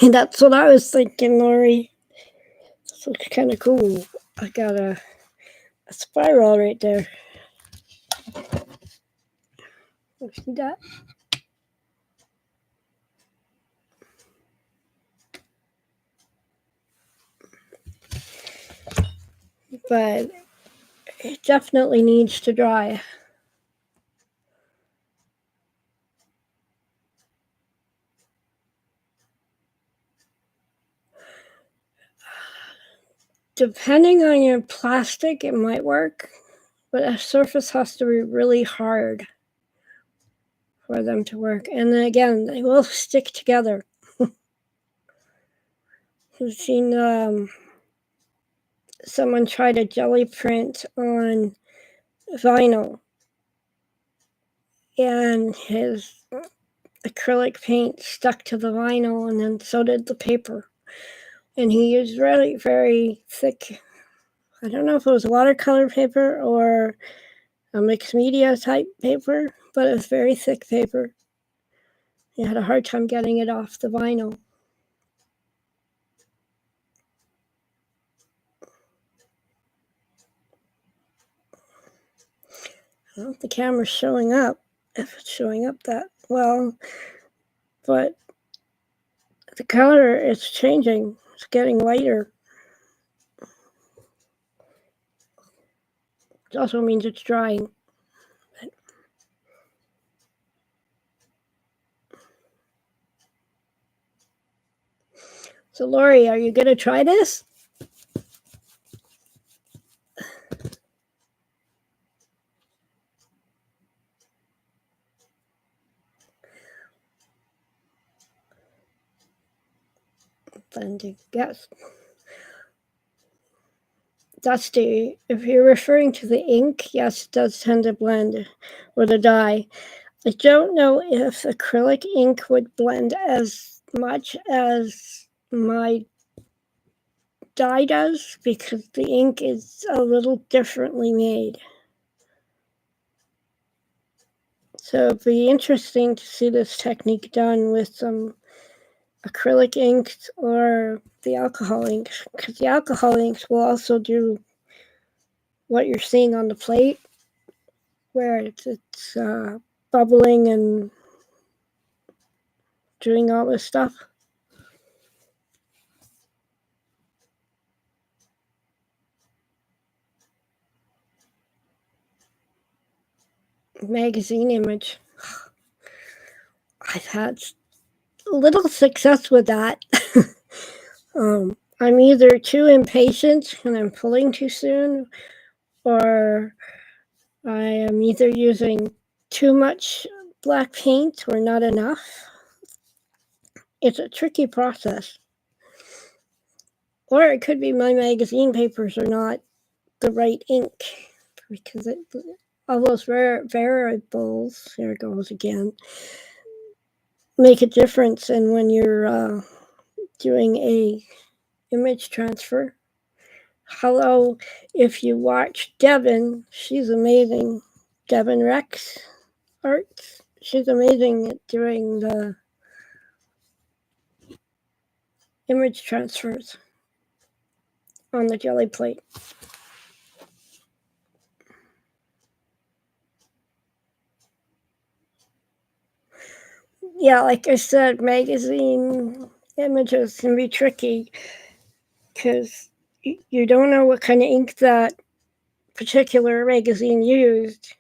That's what I was thinking, Lori. This looks kind of cool. I got a spiral right there. See that? But it definitely needs to dry. Depending on your plastic, it might work, but a surface has to be really hard for them to work. And then again, they will stick together. I've seen someone try to jelly print on vinyl, and his acrylic paint stuck to the vinyl, and then so did the paper. And he used really very thick, I don't know if it was watercolor paper or a mixed media type paper, but it was very thick paper. He had a hard time getting it off the vinyl. I don't know if the camera's showing up, if it's showing up that well, but the color is changing. It's getting lighter. It also means it's drying. So, Lori, are you going to try this? Blending, yes. Dusty, if you're referring to the ink, yes, it does tend to blend with the dye. I don't know if acrylic ink would blend as much as my dye does, because the ink is a little differently made. So it'd be interesting to see this technique done with some acrylic inks or the alcohol inks, because the alcohol inks will also do what you're seeing on the plate, where it's bubbling and doing all this stuff. Magazine image. I've had little success with that. I'm either too impatient and I'm pulling too soon, or I am either using too much black paint or not enough. It's a tricky process. Or it could be my magazine papers are not the right ink, because all those variables, there it goes again, make a difference in when you're doing a image transfer. Hello, if you watch Devin, she's amazing. Devin Rex Arts, she's amazing at doing the image transfers on the Gelli plate. Yeah, like I said, magazine images can be tricky because you don't know what kind of ink that particular magazine used.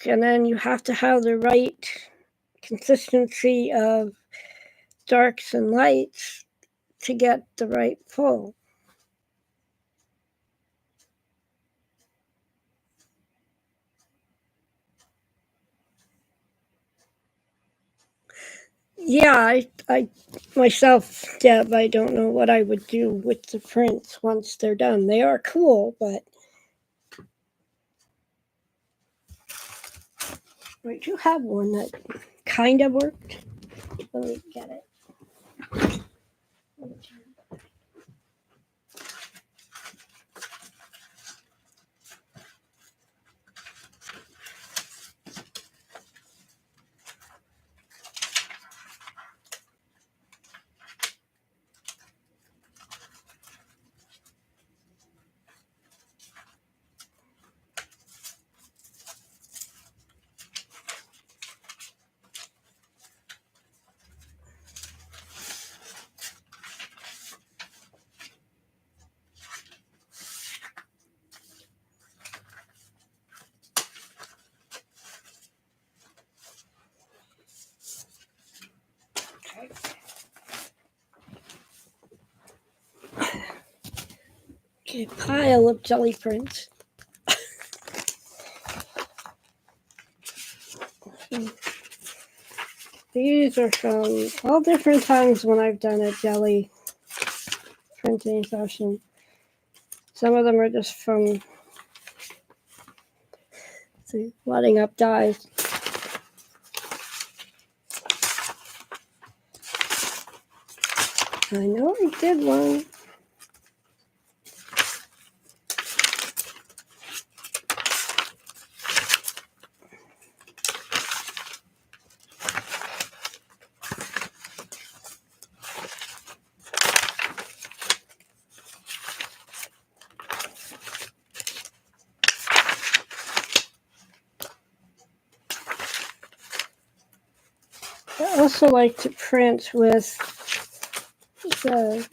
And then you have to have the right consistency of darks and lights to get the right pull. Yeah, I myself, Deb, I don't know what I would do with the prints once they're done. They are cool, but I do have one that kind of worked. Let me get it. Okay, pile of jelly prints. These are from all different times when I've done a jelly printing session. Some of them are just from letting up dyes. I know I did one. I also like to print with the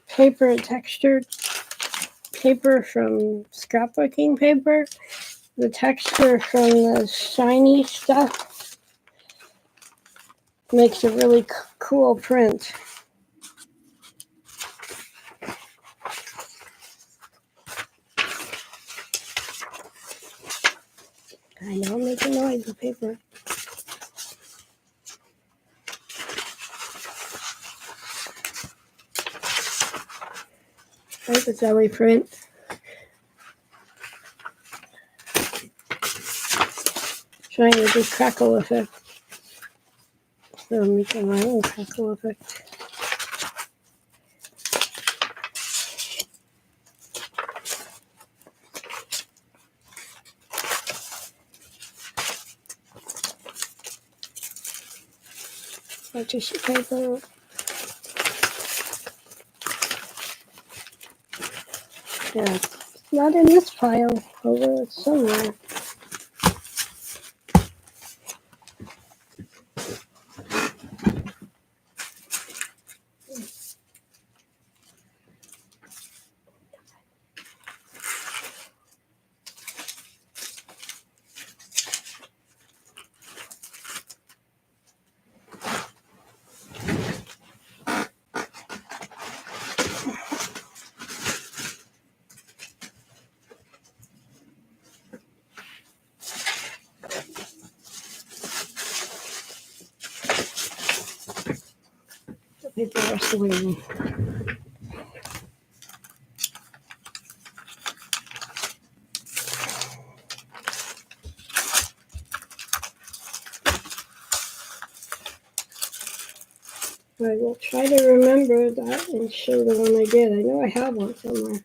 paper, textured paper from scrapbooking paper. The texture from the shiny stuff makes a really cool print. I know, make a noise with paper. There's a jelly print. Trying to do crackle effect. So I'm making my own crackle effect. Tissue paper. Yeah, it's not in this pile, over somewhere. The paper rustling. I will try to remember that and show the one I did. I know I have one somewhere.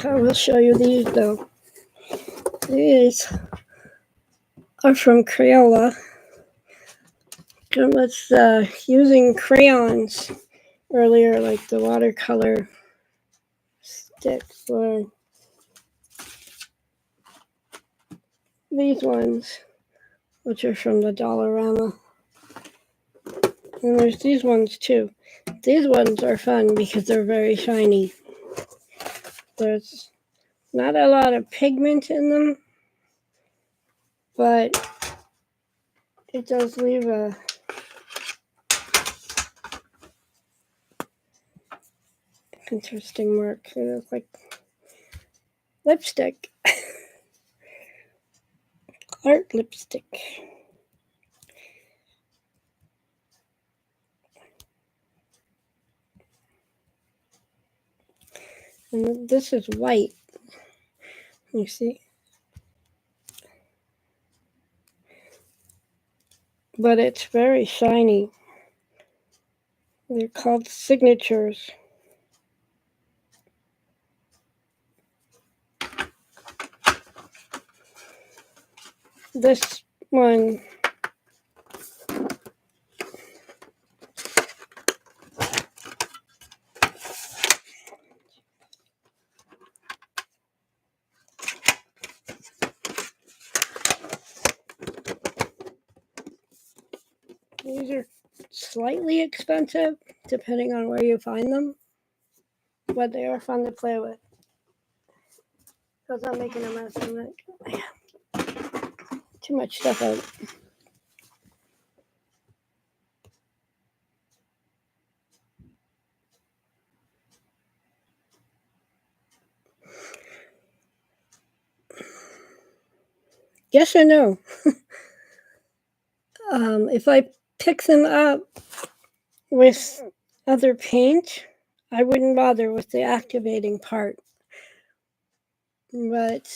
I will show you these though. These are from Crayola. I was using crayons earlier, like the watercolor sticks, or these ones, which are from the Dollarama. And there's these ones too. These ones are fun because they're very shiny. There's not a lot of pigment in them, but it does leave a interesting mark. It looks like lipstick. Art lipstick. And this is white. You see? But it's very shiny. They're called signatures. This one these are slightly expensive depending on where you find them, but they are fun to play with. Because I'm making a mess of it. Too much stuff out. Yes or no? If I pick them up with other paint, I wouldn't bother with the activating part. But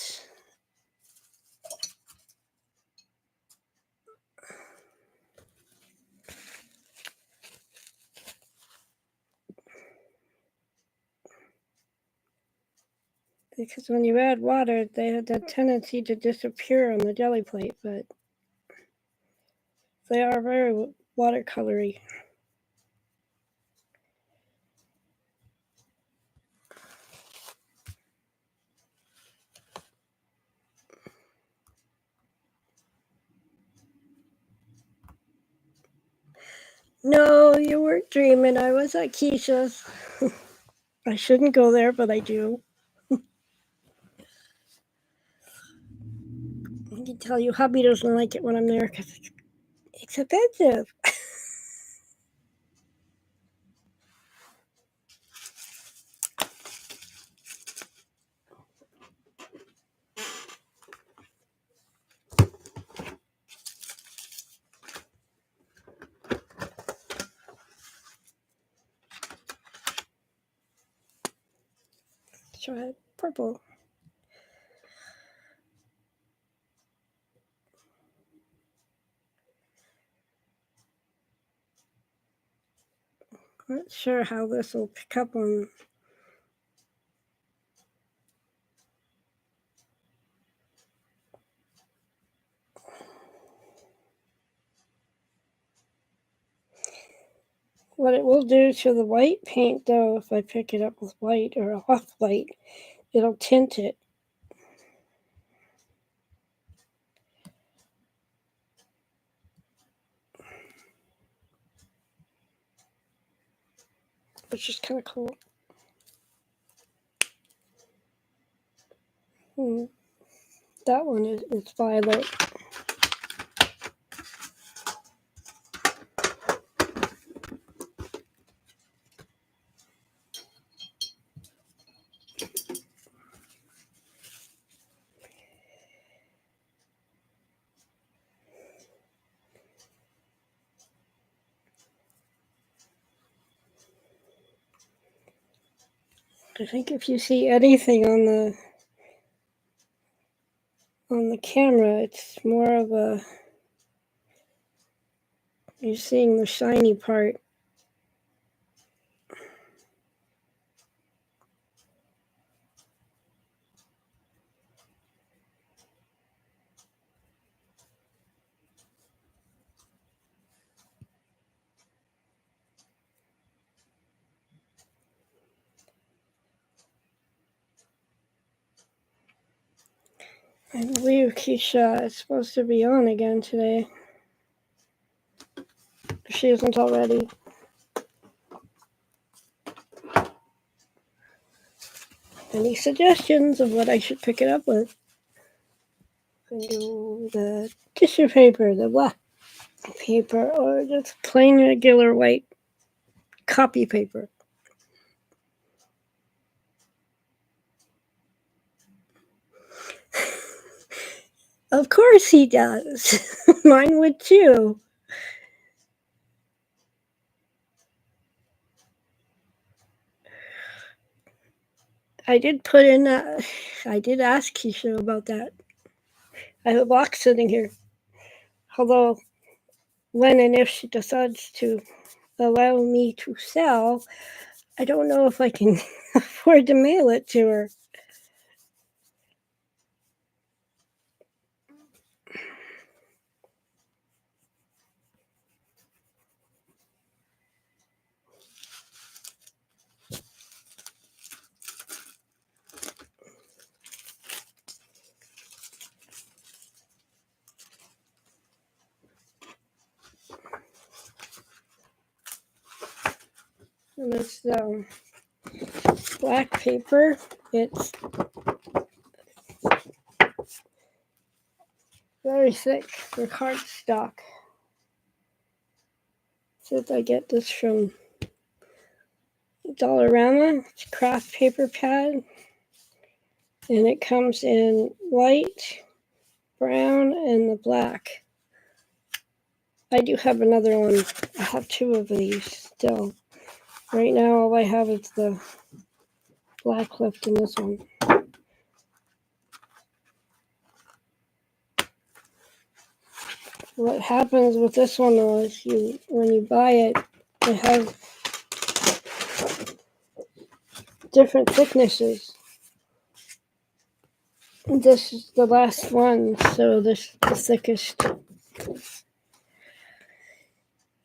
because when you add water, they have the tendency to disappear on the jelly plate, but they are very watercolory. No, you weren't dreaming. I was at Keisha's. I shouldn't go there, but I do. I can tell you, hubby doesn't like it when I'm there because it's expensive. Try purple. Not sure how this will pick up on. What it will do to the white paint, though, if I pick it up with white or off-white, it'll tint it. Which is kind of cool. That one is violet. I think if you see anything on the camera, it's more of a, you're seeing the shiny part. I believe Keisha is supposed to be on again today. If she isn't already. Any suggestions of what I should pick it up with? I can do the tissue paper, the black paper, or just plain regular white copy paper. Of course he does. Mine would too. I did put in I did ask Keisha about that. I have a box sitting here. Although when and if she decides to allow me to sell, I don't know if I can afford to mail it to her. And it's black paper. It's very thick for cardstock. Since I get this from Dollarama, it's a craft paper pad. And it comes in white, brown, and the black. I do have another one. I have two of these still. Right now, all I have is the black left in this one. What happens with this one though is when you buy it, they have different thicknesses. This is the last one, so this is the thickest.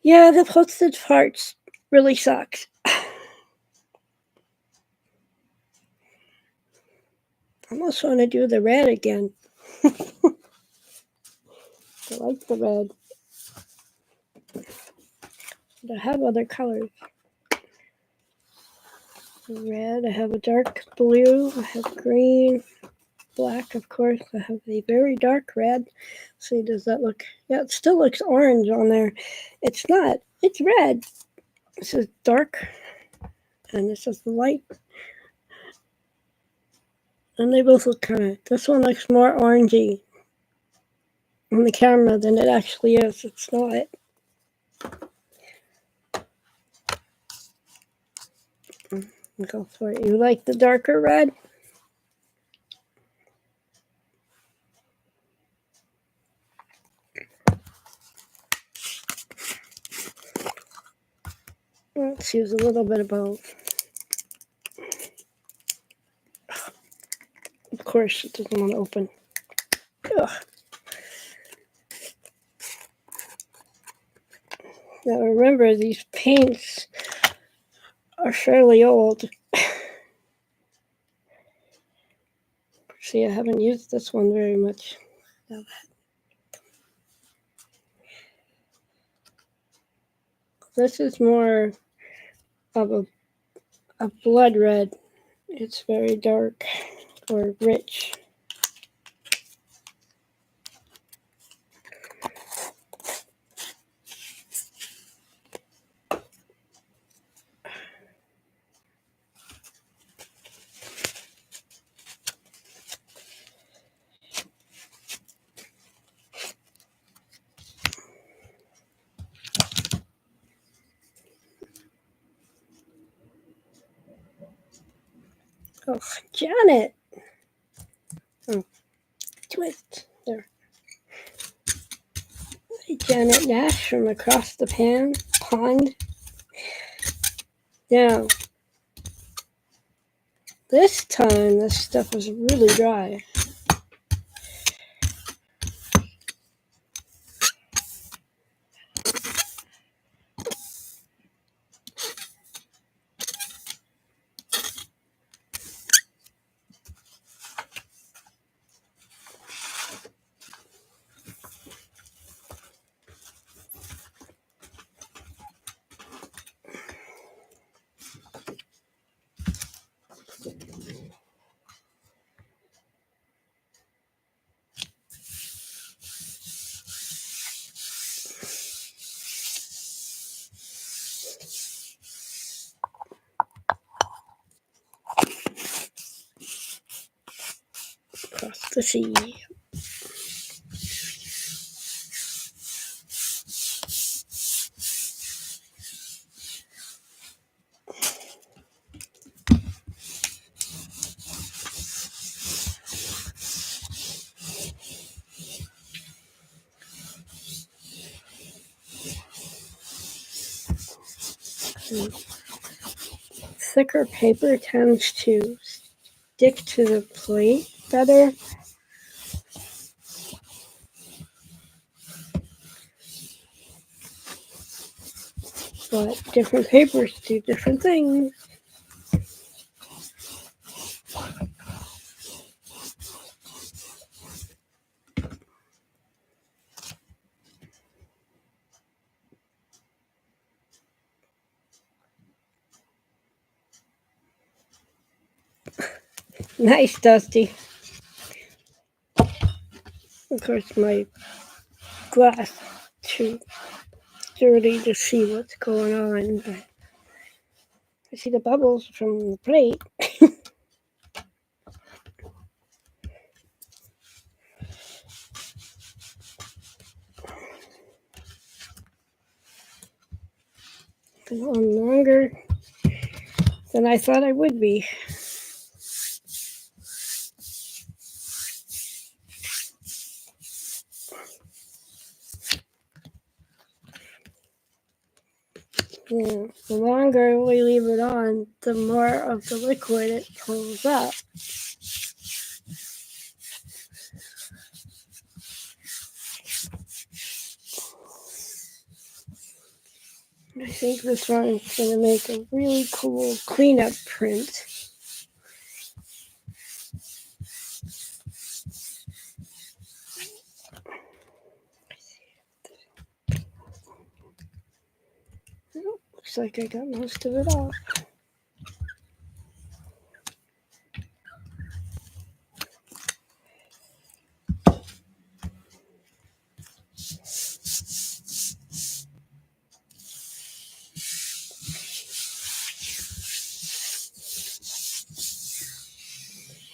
Yeah, the postage parts really sucks. I almost want to do the red again. I like the red. But I have other colors. Red, I have a dark blue, I have green, black, of course. I have a very dark red. See, does that look? Yeah, it still looks orange on there. It's not. It's red. This is dark, and this is light. And they both look kind of. This one looks more orangey on the camera than it actually is. It's not. Go for it. You like the darker red? Let's use a little bit of both. Of course, it doesn't want to open. Ugh. Now remember, these paints are fairly old. See, I haven't used this one very much. This is more of a blood red. It's very dark or rich. Oh, Janet! Oh, twist. There. Hey, Janet Nash from across the pond. Now, this time this stuff was really dry. across the sea. Thicker paper tends to stick to the plate better. But different papers do different things. Nice, Dusty. Of course, my glass too dirty to see what's going on, but I see the bubbles from the plate. Been on longer than I thought I would be. Yeah, the longer we leave it on, the more of the liquid it pulls up. I think this one is going to make a really cool cleanup print. Looks like I got most of it off.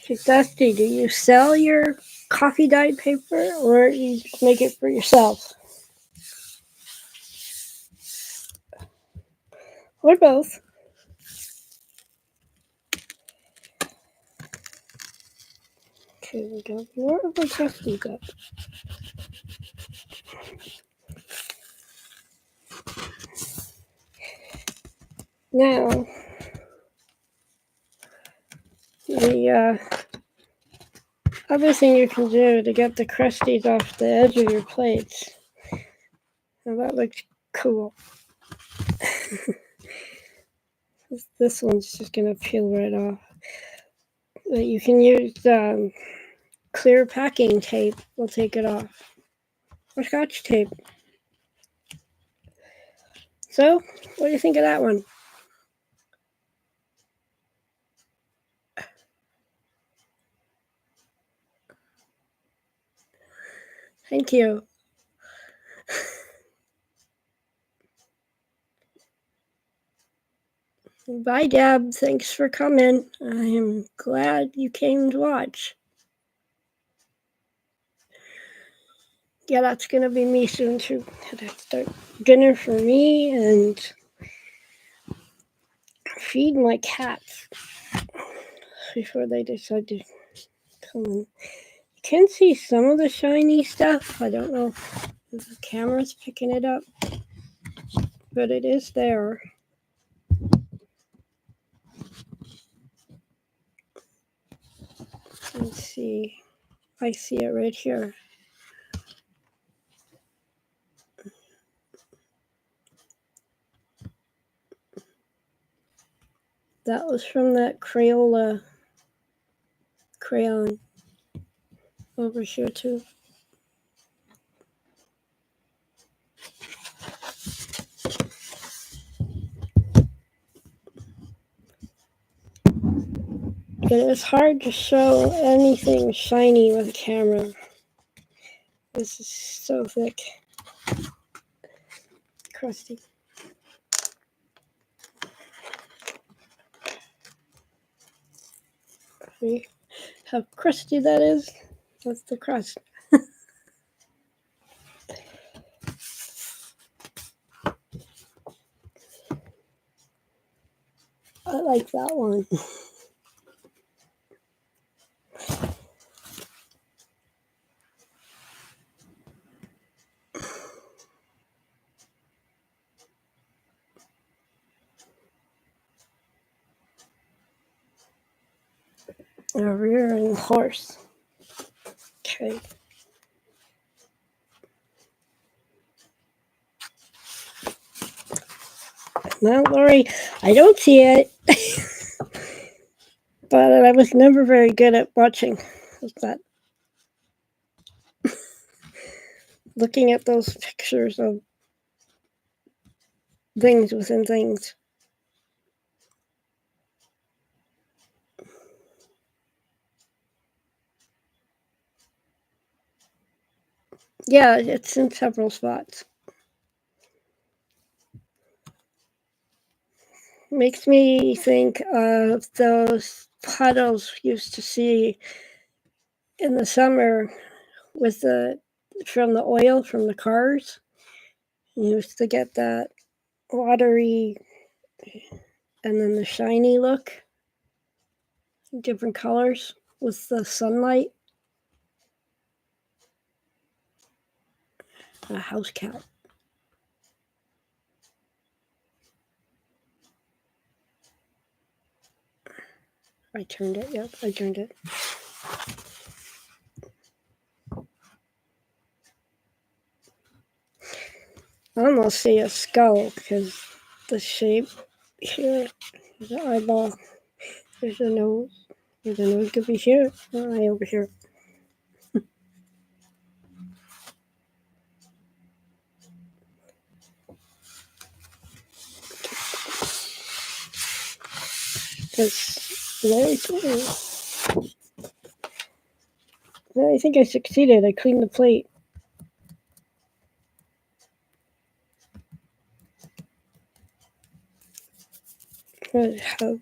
Hey, Dusty, do you sell your coffee dyed paper or you just make it for yourself? Or both? Okay, we got more of a Dusty cup. Now, the other thing you can do to get the crusties off the edge of your plates. Now that looks cool. This one's just going to peel right off. But you can use clear packing tape. We'll take it off. Or Scotch tape. So, what do you think of that one? Thank you. Bye, Deb. Thanks for coming. I am glad you came to watch. Yeah, that's going to be me soon, too. Gotta start dinner for me and feed my cats before they decide to come in. You can see some of the shiny stuff. I don't know if the camera's picking it up, but it is there. Let's see. I see it right here. That was from that Crayola crayon over here too. It is hard to show anything shiny with a camera. This is so thick. Crusty. how crusty that is. That's the crust. I like that one. A rearing horse. Okay. Now, Lori, I don't see it. But I was never very good at watching that. Looking at those pictures of things within things. Yeah, it's in several spots. Makes me think of those puddles we used to see in the summer with from the oil from the cars. You used to get that watery and then the shiny look, different colors with the sunlight. A house cat. I turned it. Yep, I turned it. I almost see a skull because the shape here, the eyeball, there's a nose. The nose could be here. Eye over here. That's very cool. I think I succeeded. I cleaned the plate. I have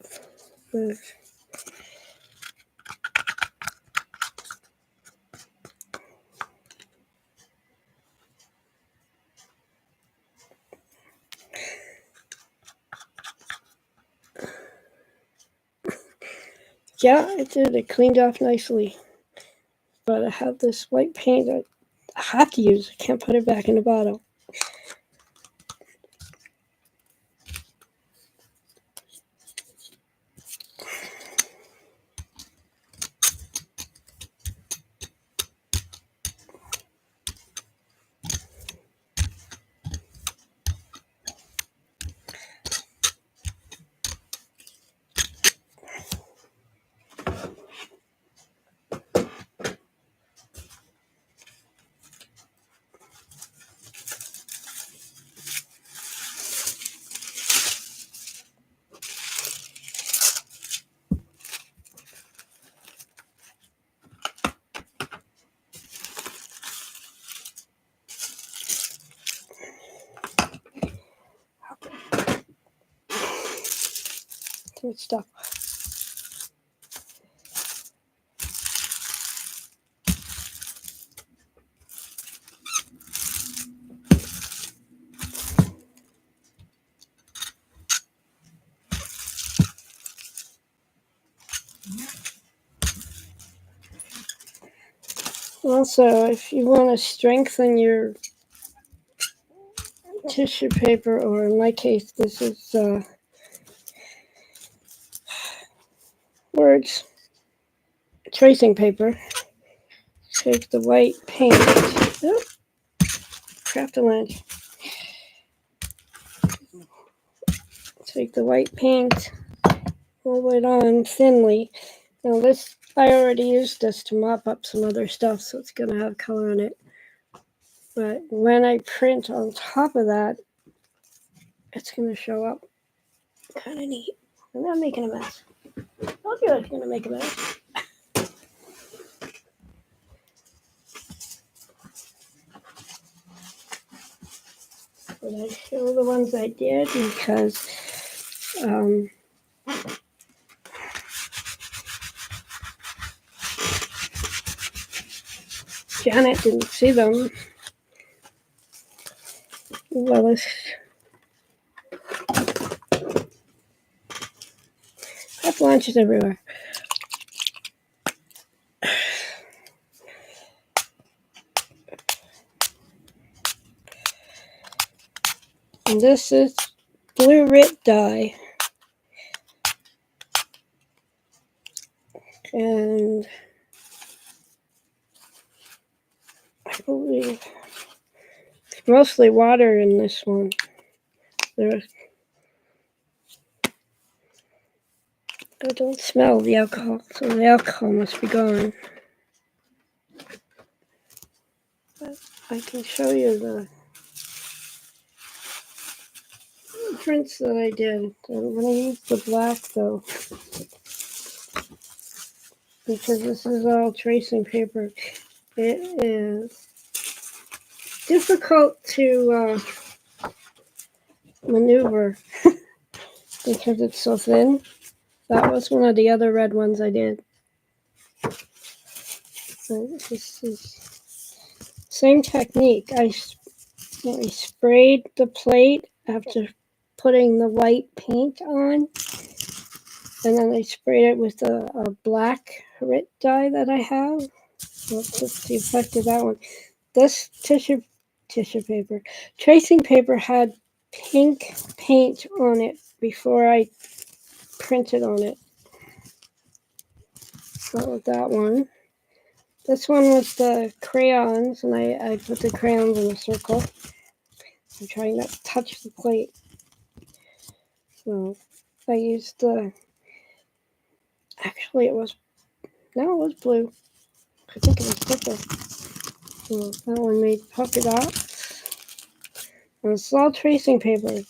yeah, I did. It cleaned off nicely. But I have this white paint that I have to use. I can't put it back in the bottle. Good stuff. Also, if you want to strengthen your tissue paper, or in my case, this is words tracing paper. Take the white paint. Oh, craft a lunch. Take the white paint, roll it on thinly. Now this, I already used this to mop up some other stuff, so it's going to have color in it. But when I print on top of that, it's going to show up kind of neat. I'm not making a mess. I told you I was going to make a mess. But I show the ones I did because Janet didn't see them. Well, avalanches everywhere. And this is blue Rit dye. And I believe it's mostly water in this one. I don't smell the alcohol, so the alcohol must be gone. But I can show you the prints that I did. I'm going to use the black though, because this is all tracing paper. It is difficult to maneuver because it's so thin. That was one of the other red ones I did. So this is same technique. I sprayed the plate after putting the white paint on, and then I sprayed it with a black Rit dye that I have. Let's just the effect of that one. This tissue paper, tracing paper had pink paint on it before I printed on it. So with that one. This one was the crayons, and I put the crayons in a circle. I'm trying not to touch the plate. So I used actually it was blue. I think it was purple. So that one made polka dots. And it's all tracing paper.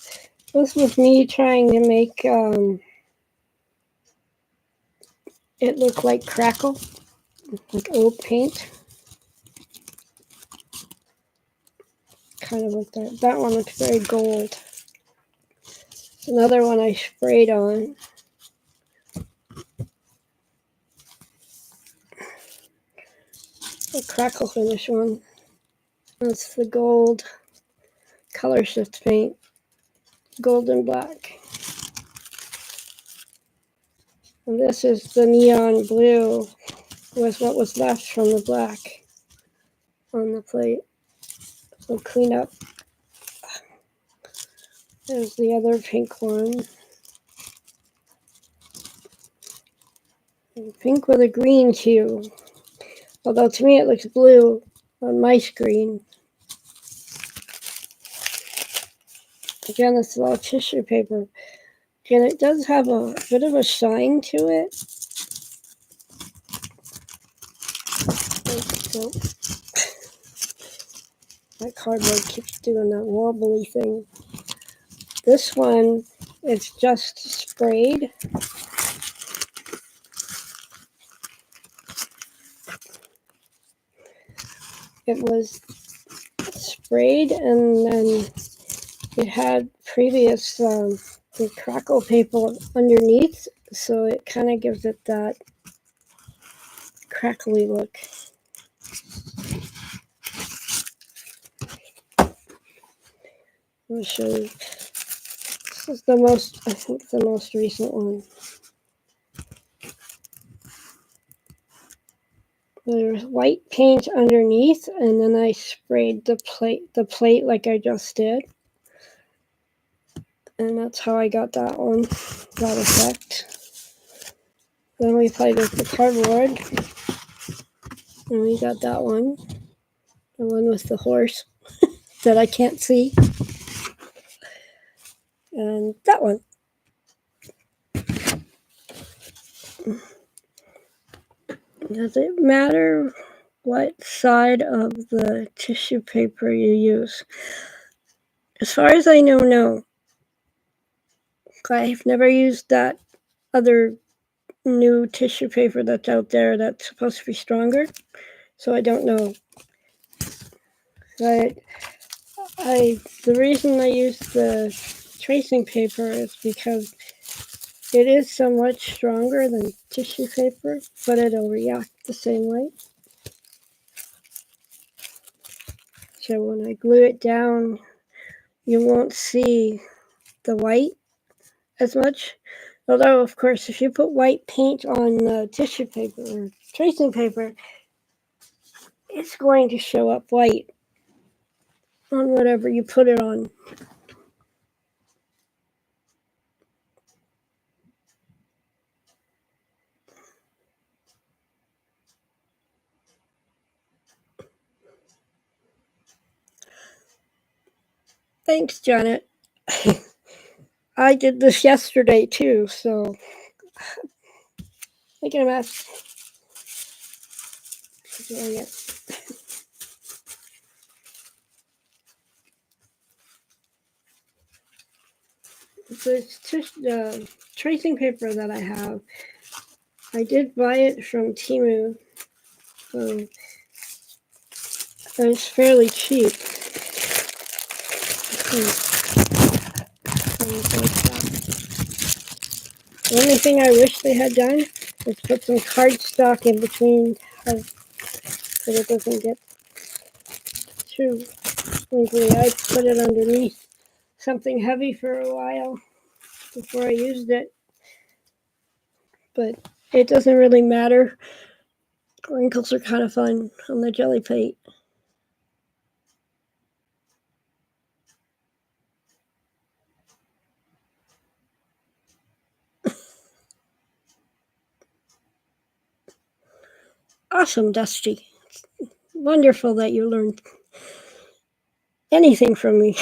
This was me trying to make it look like crackle, like old paint. Kind of like that. That one looks very gold. Another one I sprayed on. The crackle finish one. That's the gold color shift paint. Gold and black. And this is the neon blue with what was left from the black on the plate. So clean up. There's the other pink one. And pink with a green hue. Although to me it looks blue on my screen. Again, it's all tissue paper. And it does have a bit of a shine to it. So, that cardboard keeps doing that wobbly thing. This one is just sprayed. It was sprayed, and then it had previous the crackle paper underneath, so it kind of gives it that crackly look. Let me show you. This is the most recent one. There's white paint underneath, and then I sprayed the plate like I just did. And that's how I got that one, that effect. Then we played with the cardboard, and we got that one. The one with the horse that I can't see. And that one. Does it matter what side of the tissue paper you use? As far as I know, no. I've never used that other new tissue paper that's out there that's supposed to be stronger, so I don't know. But the reason I use the tracing paper is because it is so much stronger than tissue paper, but it'll react the same way. So when I glue it down, you won't see the white as much. Although, of course, if you put white paint on tissue paper or tracing paper, it's going to show up white on whatever you put it on. Thanks, Janet. I did this yesterday too, so making a mess. Doing it. The tracing paper that I have, I did buy it from Temu. It's fairly cheap. The only thing I wish they had done is put some cardstock in between so it doesn't get too wrinkly. I put it underneath something heavy for a while before I used it, but it doesn't really matter. Wrinkles are kind of fun on the jelly plate. Awesome, Dusty. Wonderful that you learned anything from me.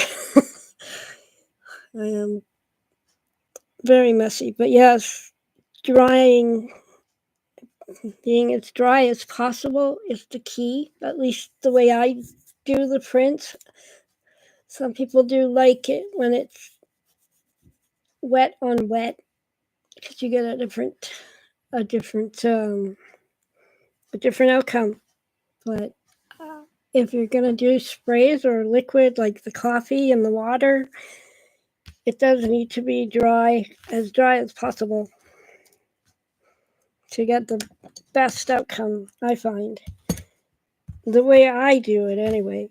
I am very messy, but yes, drying, being as dry as possible is the key, at least the way I do the prints. Some people do like it when it's wet on wet because you get a different outcome. But if you're gonna do sprays or liquid like the coffee and the water, it does need to be dry as possible to get the best outcome, I find. The way I do it anyway.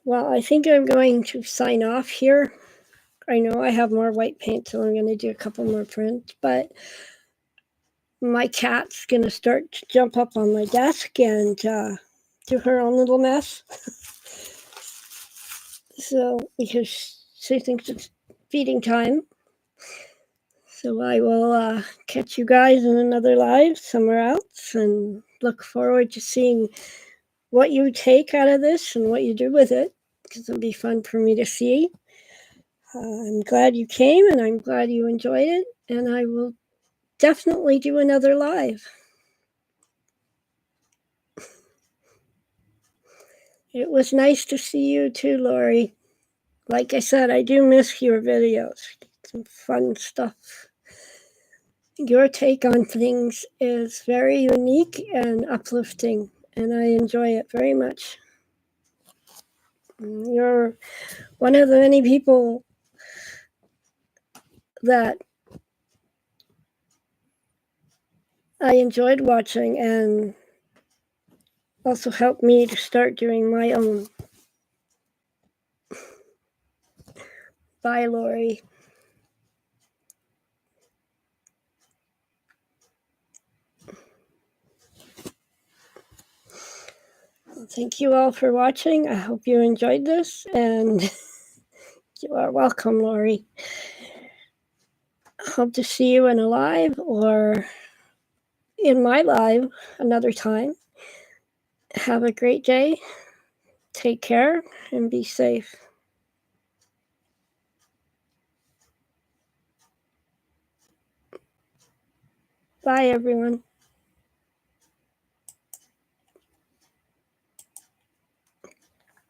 Well, I think I'm going to sign off here. I know I have more white paint, so I'm going to do a couple more prints, but my cat's going to start to jump up on my desk and do her own little mess. So, because she thinks it's feeding time. So I will catch you guys in another live somewhere else and look forward to seeing what you take out of this and what you do with it, because it'll be fun for me to see. I'm glad you came and I'm glad you enjoyed it, and I will definitely do another live. It was nice to see you too, Lori. Like I said, I do miss your videos. Some fun stuff. Your take on things is very unique and uplifting, and I enjoy it very much. You're one of the many people that I enjoyed watching and also helped me to start doing my own. Bye, Lori. Thank you all for watching. I hope you enjoyed this, and you are welcome, Lori. Hope to see you in a live or in my live another time. Have a great day. Take care and be safe. Bye, everyone.